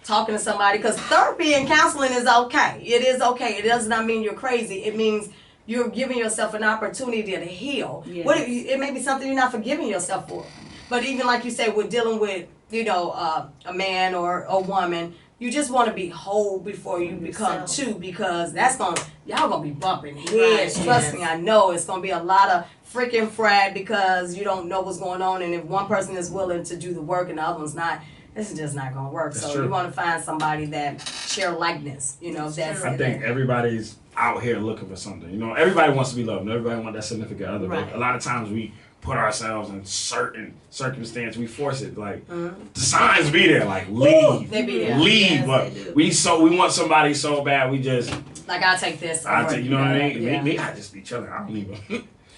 talking to somebody, because therapy and counseling is okay. It is okay. It does not mean you're crazy. It means you're giving yourself an opportunity to heal. Yes. It may be something you're not forgiving yourself for. But even like you say, we're dealing with, a man or a woman, you just want to be whole before you become two, because y'all gonna be bumping heads. Right, Trust me, I know it's gonna be a lot of freaking frat because you don't know what's going on, and if one person is willing to do the work and the other one's not, this is just not gonna work. That's so true. you want to find somebody that share likeness. I think everybody's out here looking for something. Everybody wants to be loved. Everybody wants that significant other. Right. But a lot of times we put ourselves in certain circumstances. We force it. Like the signs be there. Like leave, they be there. leave. Yes, but they do. we want somebody so bad. We just like I'll take this. I take. You know what I mean? Yeah. Me, I just be chilling. I don't even.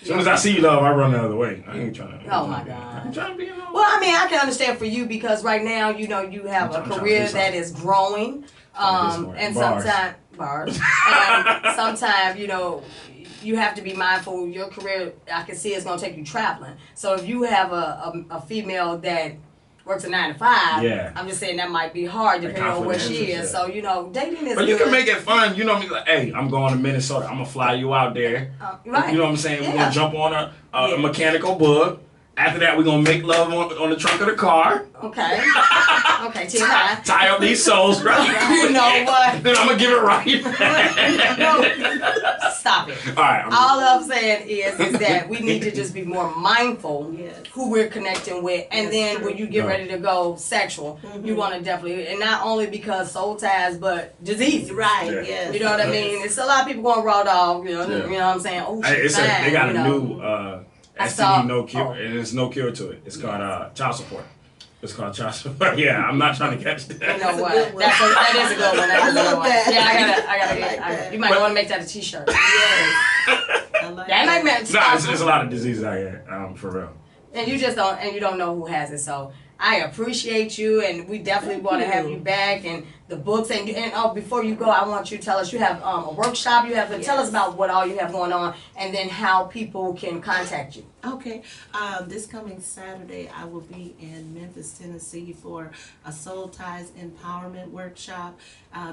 As soon as I see love, I run the other way. I ain't trying to. Oh my God. I'm trying to be. Well, I mean, I can understand for you because right now, you have a I'm trying to career do that is growing, and Bars. sometimes and sometimes you have to be mindful. Your career, I can see, is going to take you traveling. So if you have a female that works a 9 to 5, Yeah. I'm just saying that might be hard depending on where she is. So dating is. But you good. can make it fun. You know me, like, hey, I'm going to Minnesota. I'm gonna fly you out there. Right. You know what I'm saying? Yeah. We're gonna jump on a mechanical bug. After that, we're gonna make love on the trunk of the car. Okay. Okay. Tina. Tie up these souls right. You know what? Then I'm gonna give it right. Stop it. All right. All I'm saying is that we need to just be more mindful who we're connecting with, and then when you get ready to go sexual, you want to definitely, and not only because soul ties, but disease. Right. Yeah. Yes. You know what I mean? It's a lot of people going raw dog. You know what I'm saying? Oh, Hey, she's fine, they got you a know. new I saw- STD no cure, oh. and there's no cure to it. It's called child support. It's called child support. Yeah, I'm not trying to catch that. You know what? good one. That is a good one. That's a good one. that. Yeah, I gotta like that. you might want to make that a T-shirt. Yes. I like That might match. No, it's a lot of diseases out here, for real. And you just don't, and you don't know who has it. So I appreciate you, and we definitely want to have you back. And the books, and before you go, I want you to tell us, you have a workshop. You have to tell us about what all you have going on, and then how people can contact you. Okay. This coming Saturday, I will be in Memphis, Tennessee for a Soul Ties Empowerment Workshop.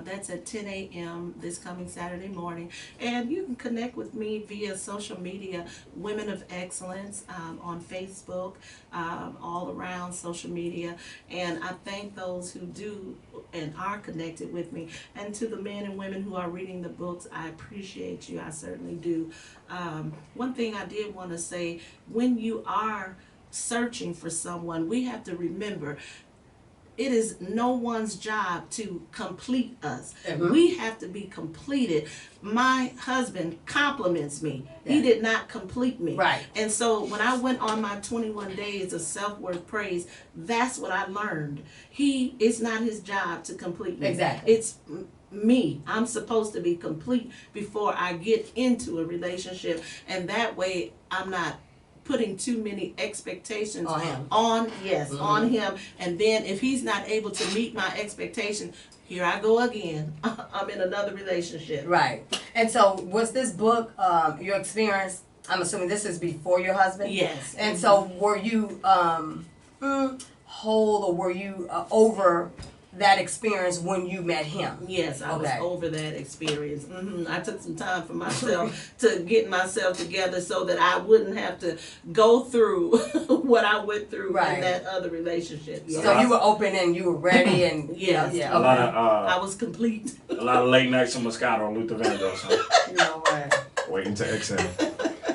That's at 10 a.m. this coming Saturday morning. And you can connect with me via social media, Women of Excellence, on Facebook, all around social media. And I thank those who do and are connected with me. And to the men and women who are reading the books, I appreciate you. I certainly do. One thing I did want to say, when you are searching for someone, we have to remember it is no one's job to complete us. We have to be completed. My husband compliments me. He did not complete me. Right. And so when I went on my 21 days of self-worth praise, that's what I learned. It's not his job to complete me. Exactly. It's me. I'm supposed to be complete before I get into a relationship, and that way I'm not putting too many expectations On him. On him. And then if he's not able to meet my expectations, here I go again. I'm in another relationship. Right. And so, was this book your experience? I'm assuming this is before your husband. Yes. And so, were you whole, or were you over that experience when you met him? Yes, I was Okay. over that experience. I took some time for myself to get myself together so that I wouldn't have to go through what I went through Right. in that other relationship. Yes. So you were open and you were ready, and Yes. yeah. A lot Okay. I of was complete. a lot of late nights on Moscato on Luther Vandross. Huh? You know what? Waiting to exhale.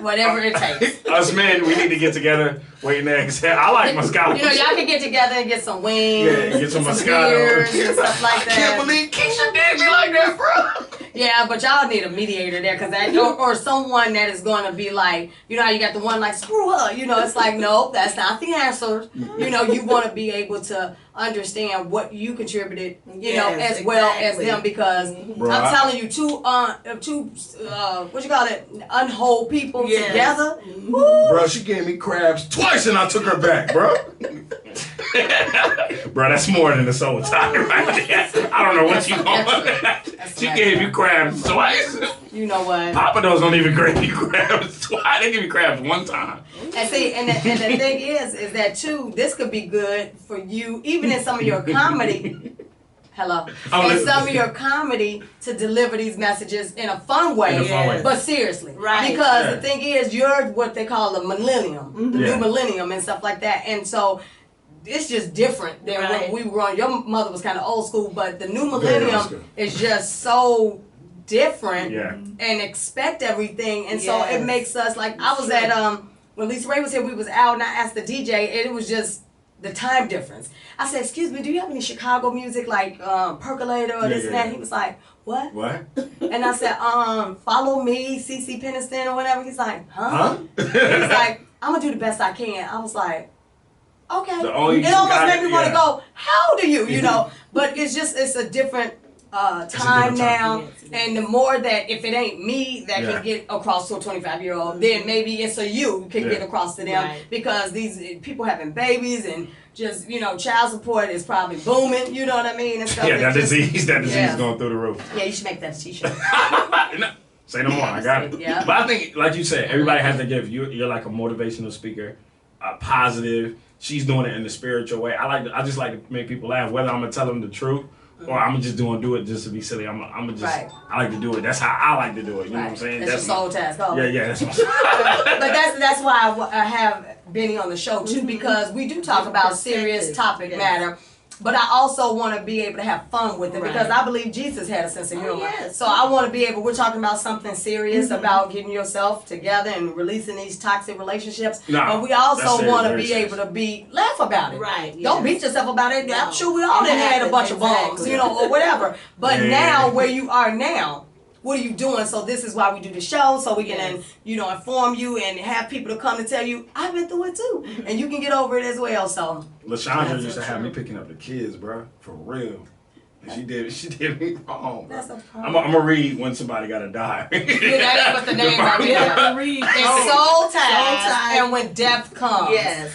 Whatever it takes. Us men, we need to get together. Waiting to exhale. I like Moscato. Y'all can get together and get some wings, Yeah, get some Moscato. beers and stuff like that. Can't believe Keisha did me like that, bro. Yeah, but y'all need a mediator there, cause or someone that is going to be like, how you got the one like, screw her, it's like, nope, that's not the answer. You want to be able to understand what you contributed, Yes, as well as exactly. them, because Bro, I'm telling you, two what you call it, unwhole people Yes. together. Bro, she gave me crabs twice and I took her back, bro. Bro, that's more than a soul tie right there. I don't know what you want. She gave you crabs twice. You know what? Papa Do's don't even give you crabs twice. They give you crabs one time. And see, and the thing is that too, this could be good for you, even in some of your comedy. Hello. I'm In listening. some of your comedy, to deliver these messages in a fun way. In a fun way. But seriously. Right. Because Yeah. the thing is, you're what they call the millennium, the Yeah. new millennium and stuff like that. And so it's just different than Right. when we were on. Your mother was kind of old school, but the new Very old millennium school. is just so different Yeah. and expect everything. And so it Yes. makes us like, I was at, when Lisa Ray was here, we was out and I asked the DJ and it was just the time difference. I said, excuse me, do you have any Chicago music like Percolator or this and that? yeah. He was like, what? What? And I said, Follow Me, CC Peniston or whatever. He's like, Huh? He's like, I'm gonna do the best I can. I was like, okay. The only It almost guy- made me want to yeah. go, how do you, you know? But it's a different time different now. time. And the more that, if it ain't me that Yeah. can get across to a 25-year-old, then maybe it's a you can Yeah. get across to them. Right. Because these people having babies and just, child support is probably booming, you know what I mean? And stuff. Yeah, It that just- disease Yeah. is going through the roof. Yeah, you should make that a t-shirt. No, say no more. I got it. Yeah. But I think, like you said, everybody has to give. You're like a motivational speaker, positive. She's doing it in the spiritual way. I just like to make people laugh, whether I'm gonna tell them the truth or I'm just do it just to be silly. I'm just. Right. I like to do it. That's how I like to do it. You know what I'm saying? That's your soul task. Oh. Yeah. That's my. But that's why I have Benny on the show too, because we do talk about serious topic Yes. matter. But I also want to be able to have fun with it Right. because I believe Jesus had a sense of humor. yes. So I want to be able, we're talking about something serious about getting yourself together and releasing these toxic relationships. No, but we that's also serious, want to very be serious. able to laugh about it. Right, Don't yes. beat yourself about it. No. I'm sure we all It done had a happens, bunch of bums, exactly. or whatever. But Yeah. now, where you are now, what are you doing? So this is why we do the show, so we can, Yes. inform you and have people to come to tell you, I've been through it too, and you can get over it as well. So LaShondra That's used to so have me true. picking up the kids, bro, for real. And she did me wrong. Bro. That's a I'm problem. gonna read when somebody gotta die. Yeah, that ain't what the name right there. Read. It's soul ties, ties. and when death comes. Yes.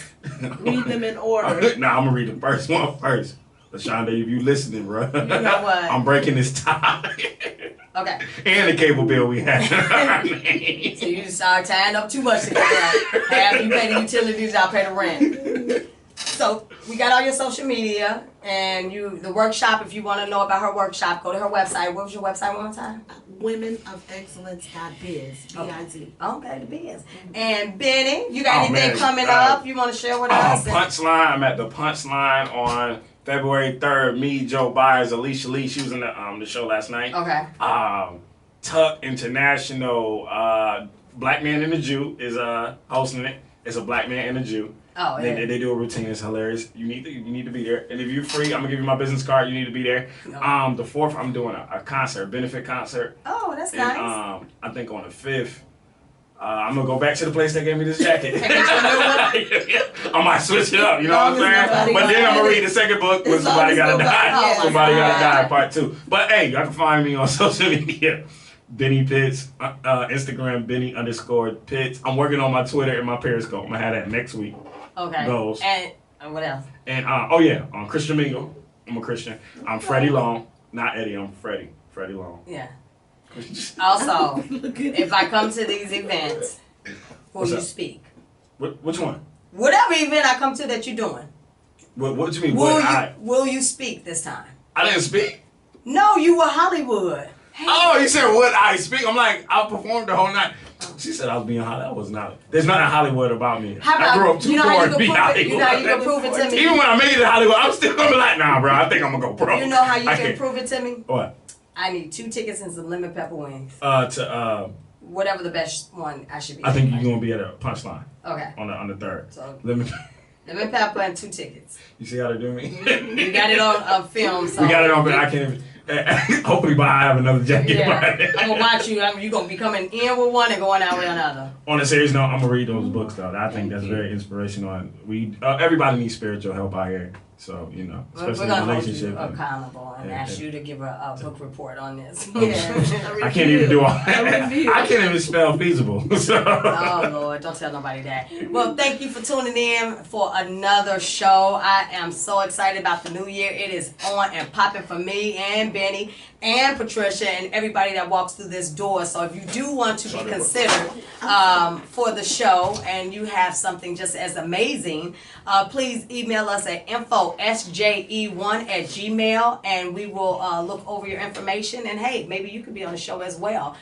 Read them in order. Nah, I'm gonna read the first one first. LaShondra, if you listening, bro, You know what? I'm breaking this tie. Okay. And the cable bill we had. So you just start tying up too much together. Half you pay the utilities, I'll pay the rent. So we got all your social media and the workshop. If you want to know about her workshop, go to her website. What was your website one more time? Womenofexcellence.biz. B-I-Z. Okay, the biz. And Benny, you got Oh, anything man. coming up you want to share with us? Punchline. I'm at the Punchline on February 3rd. Me, Joe Byers, Alicia Lee. She was in the show last night. Okay. Tuck International. Black Man and a Jew is hosting it. It's a black man and a Jew. Oh, yeah. They do a routine. It's hilarious. You need to be there. And if you're free, I'm gonna give you my business card. You need to be there. No. The 4th, I'm doing a concert, benefit concert. Oh, that's And nice. I think on the 5th, I'm gonna go back to the place that gave me this jacket. I might switch it up, you know what I'm saying? But then I'm gonna read the second book when As long somebody as gotta nobody- die. yeah. Somebody gotta Yeah. die, part 2. But hey, y'all can find me on social media. Benny Pitts, Instagram Benny_Pitts. I'm working on my Twitter and my Periscope. I'm gonna have that next week. Okay. Goals. And what else? And on Christian Mingle. I'm a Christian. I'm Freddie Long, not Eddie. I'm Freddie. Freddie Long. Yeah. Also, if I come to these events, will What's you up? speak? Which one? Whatever event I come to that you're doing, What you mean? will you speak this time? I didn't speak. No, you were Hollywood. Hey. Oh, you said would I speak? I'm like, I performed the whole night. She said I was being Hollywood. I was not. There's nothing Hollywood about me. How about, I grew up too you know how poor you to be can prove it? Hollywood. You know how you can prove it to me? Even when I made it to Hollywood, I'm still gonna be like, nah, bro. I think I'm gonna go pro. You know how you I can can't- prove it to me? What? I need 2 tickets and some lemon pepper wings. Whatever the best one I should be. I think you're gonna be at a Punchline Okay. on the 3rd. So Lemon lemon pepper and 2 tickets. You see how they do me? You got it on film. So We got it on, but I can't even. Hopefully, by I have another jacket. Yeah, I'm gonna watch you. You're gonna be coming in with one and going out with another. On a serious note, I'm gonna read those books though. I think that's very inspirational. And everybody needs spiritual help out here. So We're especially in gonna hold you relationship. accountable and Yeah, ask yeah. you to give a book report on this. I can't even do all that. I can't even spell feasible. So. Oh Lord, don't tell nobody that. Well, thank you for tuning in for another show. I am so excited about the new year. It is on and popping for me and Benny and Patricia and everybody that walks through this door. So if you do want to be considered for the show and you have something just as amazing, please email us at info info.sje1@gmail, and we will look over your information. And hey, maybe you could be on the show as well.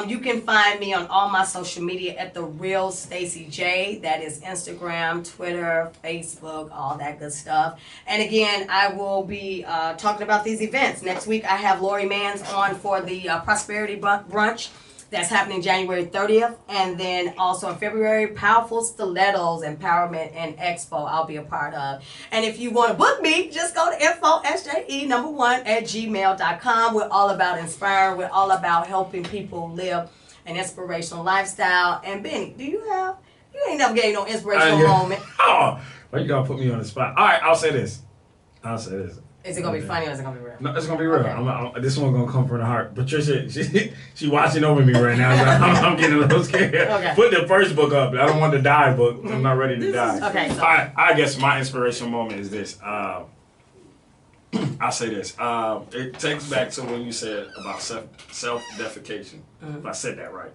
You can find me on all my social media at The Real Stacey J. That is Instagram, Twitter, Facebook, all that good stuff. And again, I will be talking about these events. Next week, I have Lori Mans on for the Prosperity Brunch. That's happening January 30th. And then also in February, Powerful Stilettos, Empowerment and Expo I'll be a part of. And if you want to book me, just go to info.sje1@gmail.com. We're all about inspiring. We're all about helping people live an inspirational lifestyle. And Benny, you ain't never gave no inspirational moment. Oh, why you gotta put me on the spot? All right, I'll say this. Is it gonna be funny or is it gonna be real? No, it's gonna be real. Okay. This one's gonna come from the heart. Patricia, she watching over me right now. So I'm getting a little scared. Okay. Put the first book up. I don't want to die book. I'm not ready to die. Okay. So. I guess my inspirational moment is this. I'll say this. It takes back to when you said about self-defecation. If I said that right.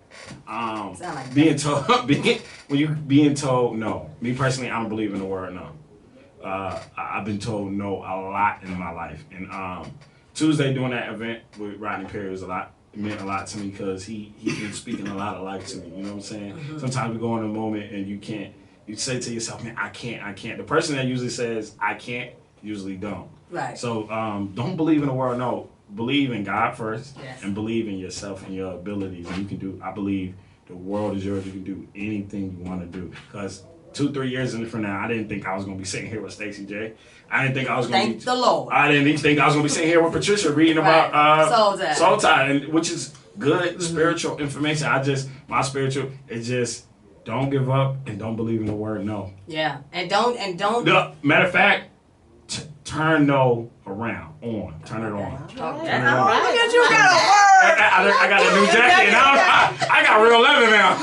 Sound like Being told, being told no. Me personally, I don't believe in the word no. I've been told no a lot in my life, and Tuesday doing that event with Rodney Perry was it meant a lot to me because he's been speaking a lot of life to me. You know what I'm saying? Sometimes we go in a moment and you say to yourself, man, I can't. The person that usually says I can't usually don't. Right. So don't believe in the word no. Believe in God first, Yes. and believe in yourself and your abilities, and you can do. I believe the world is yours. You can do anything you want to do because. 2-3 years from now, I didn't think I was gonna be sitting here with Stacey J. I didn't think I was gonna Thank the Lord. I didn't even think I was gonna be sitting here with Patricia reading about Soul Tie, which is good spiritual information. My spiritual is just don't give up and don't believe in the word no. Yeah, and don't. No, matter of fact, turn no around on. Turn it on. Look at you got a word. I got a new jacket and I got real leather now.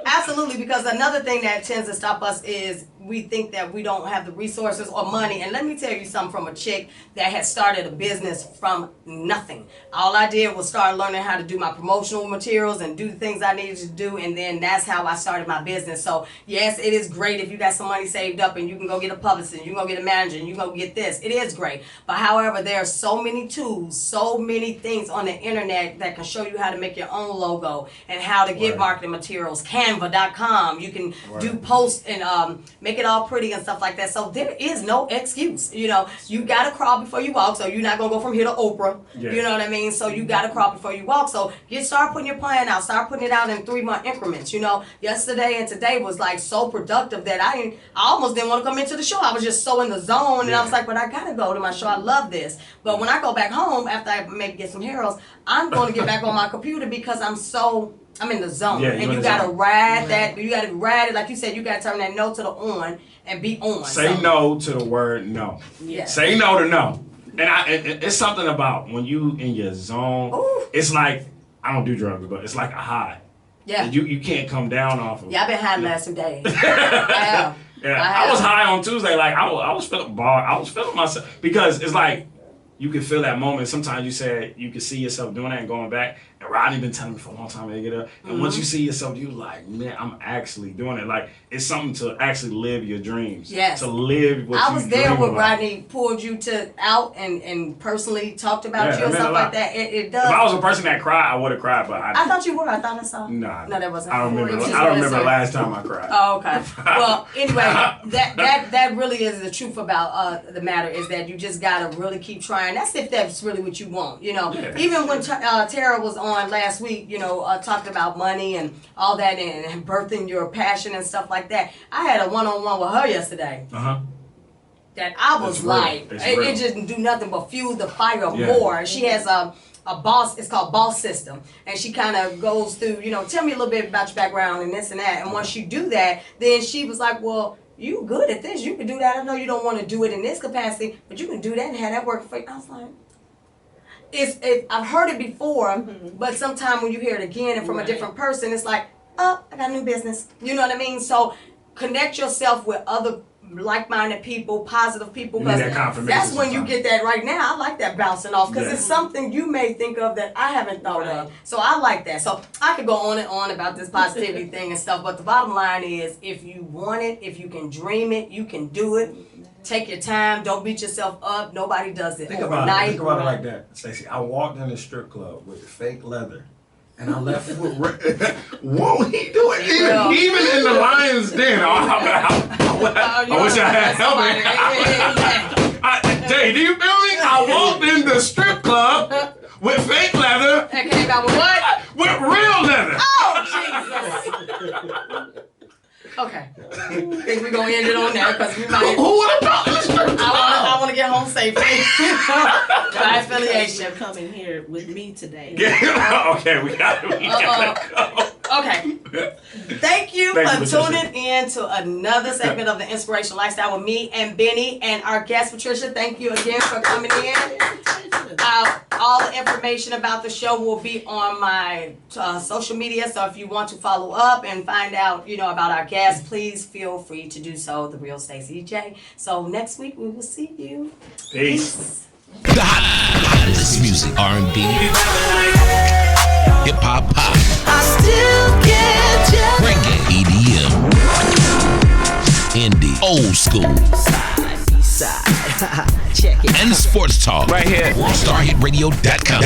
Absolutely, because another thing that tends to stop us is we think that we don't have the resources or money. And let me tell you something from a chick that had started a business from nothing. All I did was start learning how to do my promotional materials and do the things I needed to do, and then that's how I started my business. So yes, it is great if you got some money saved up and you can go get a publicist, you can go get a manager, and you can go get this. It is great. But however, there are so many tools, so many things on the internet that can show you how to make your own logo and how to get marketing materials. Canva.com. You can do posts and make it all pretty and stuff like that. So there is no excuse. You know, you got to crawl before you walk. So you're not going to go from here to Oprah. Yeah. You know what I mean? So you got to crawl before you walk. So start putting your plan out. Start putting it out in 3-month increments. You know, yesterday and today was like so productive that I almost didn't want to come into the show. I was just so in the zone, and I was like, but I got to go to my show. I love this. But when I go back home after I maybe get some heroes, I'm going to get back on my computer because I'm in the zone. Yeah, and you gotta ride that. You gotta ride it, like you said. You gotta turn that no to the on and be on. Say no to the word no. Yeah. Say no to no. And it's something about when you in your zone. Ooh. It's like I don't do drugs, but it's like a high. Yeah. You can't come down off of. Yeah, I've been high the last 2 days. I was high on Tuesday. Like I was feeling I was feeling myself because it's like you can feel that moment. Sometimes you said you can see yourself doing that and going back. And Rodney been telling me for a long time to get up. And once you see yourself, you like, man, I'm actually doing it. Like it's something to actually live your dreams. Yes. To live what I was there when about. Rodney pulled you out and personally talked about you and stuff like that. It does. If I was a person that cried, I would have cried. But I thought you were. I thought I saw. Nah. No, that wasn't. I don't remember the last time I cried. Oh, okay. Well, anyway, that really is the truth about the matter is that you just gotta really keep trying. That's if that's really what you want. You know, even when Tara was on last week, you know, talking about money and all that and birthing your passion and stuff like that. I had a one-on-one with her yesterday. That I was like, it just didn't do nothing but fuel the fire more. She has a boss, it's called Boss System. And she kind of goes through, you know, tell me a little bit about your background and this and that. And once you do that, then she was like, well, you good at this. You can do that. I know you don't want to do it in this capacity, but you can do that and have that work for you. I was like, I've heard it before, but sometimes when you hear it again and from a different person, it's like, oh, I got a new business. You know what I mean? So connect yourself with other like-minded people, positive people, because that's when you get that right now. I like that bouncing off because it's something you may think of that I haven't thought of. So I like that. So I could go on and on about this positivity thing and stuff, but the bottom line is if you want it, if you can dream it, you can do it. Take your time. Don't beat yourself up. Nobody does it Think about overnight. it. Think about it like that, Stacey. I walked in the strip club with fake leather, and I left with. Won't he do it? Even in the lion's den. I wish I had helmet. Jay, do you feel me? I walked in the strip club with fake leather. And came out with what? With real leather. Oh, Jesus. Okay. I think we're going to end it on that because we might. Who would have thought this strip club? I want to get home safely. By affiliation. Coming here with me today. Okay, we gotta go. Okay. Thank you for tuning in to another segment of the Inspirational Lifestyle with me and Benny and our guest Patricia. Thank you again for coming in. All the information about the show will be on my social media. So if you want to follow up and find out, about our guests, please feel free to do so. The Real Stacey J. So next week we will see you. Peace. The hottest music, R&B, hip hop, pop, I still get reggae, EDM, indie, old school, Side. Check it. and sports talk. Right here. StarHitRadio.com.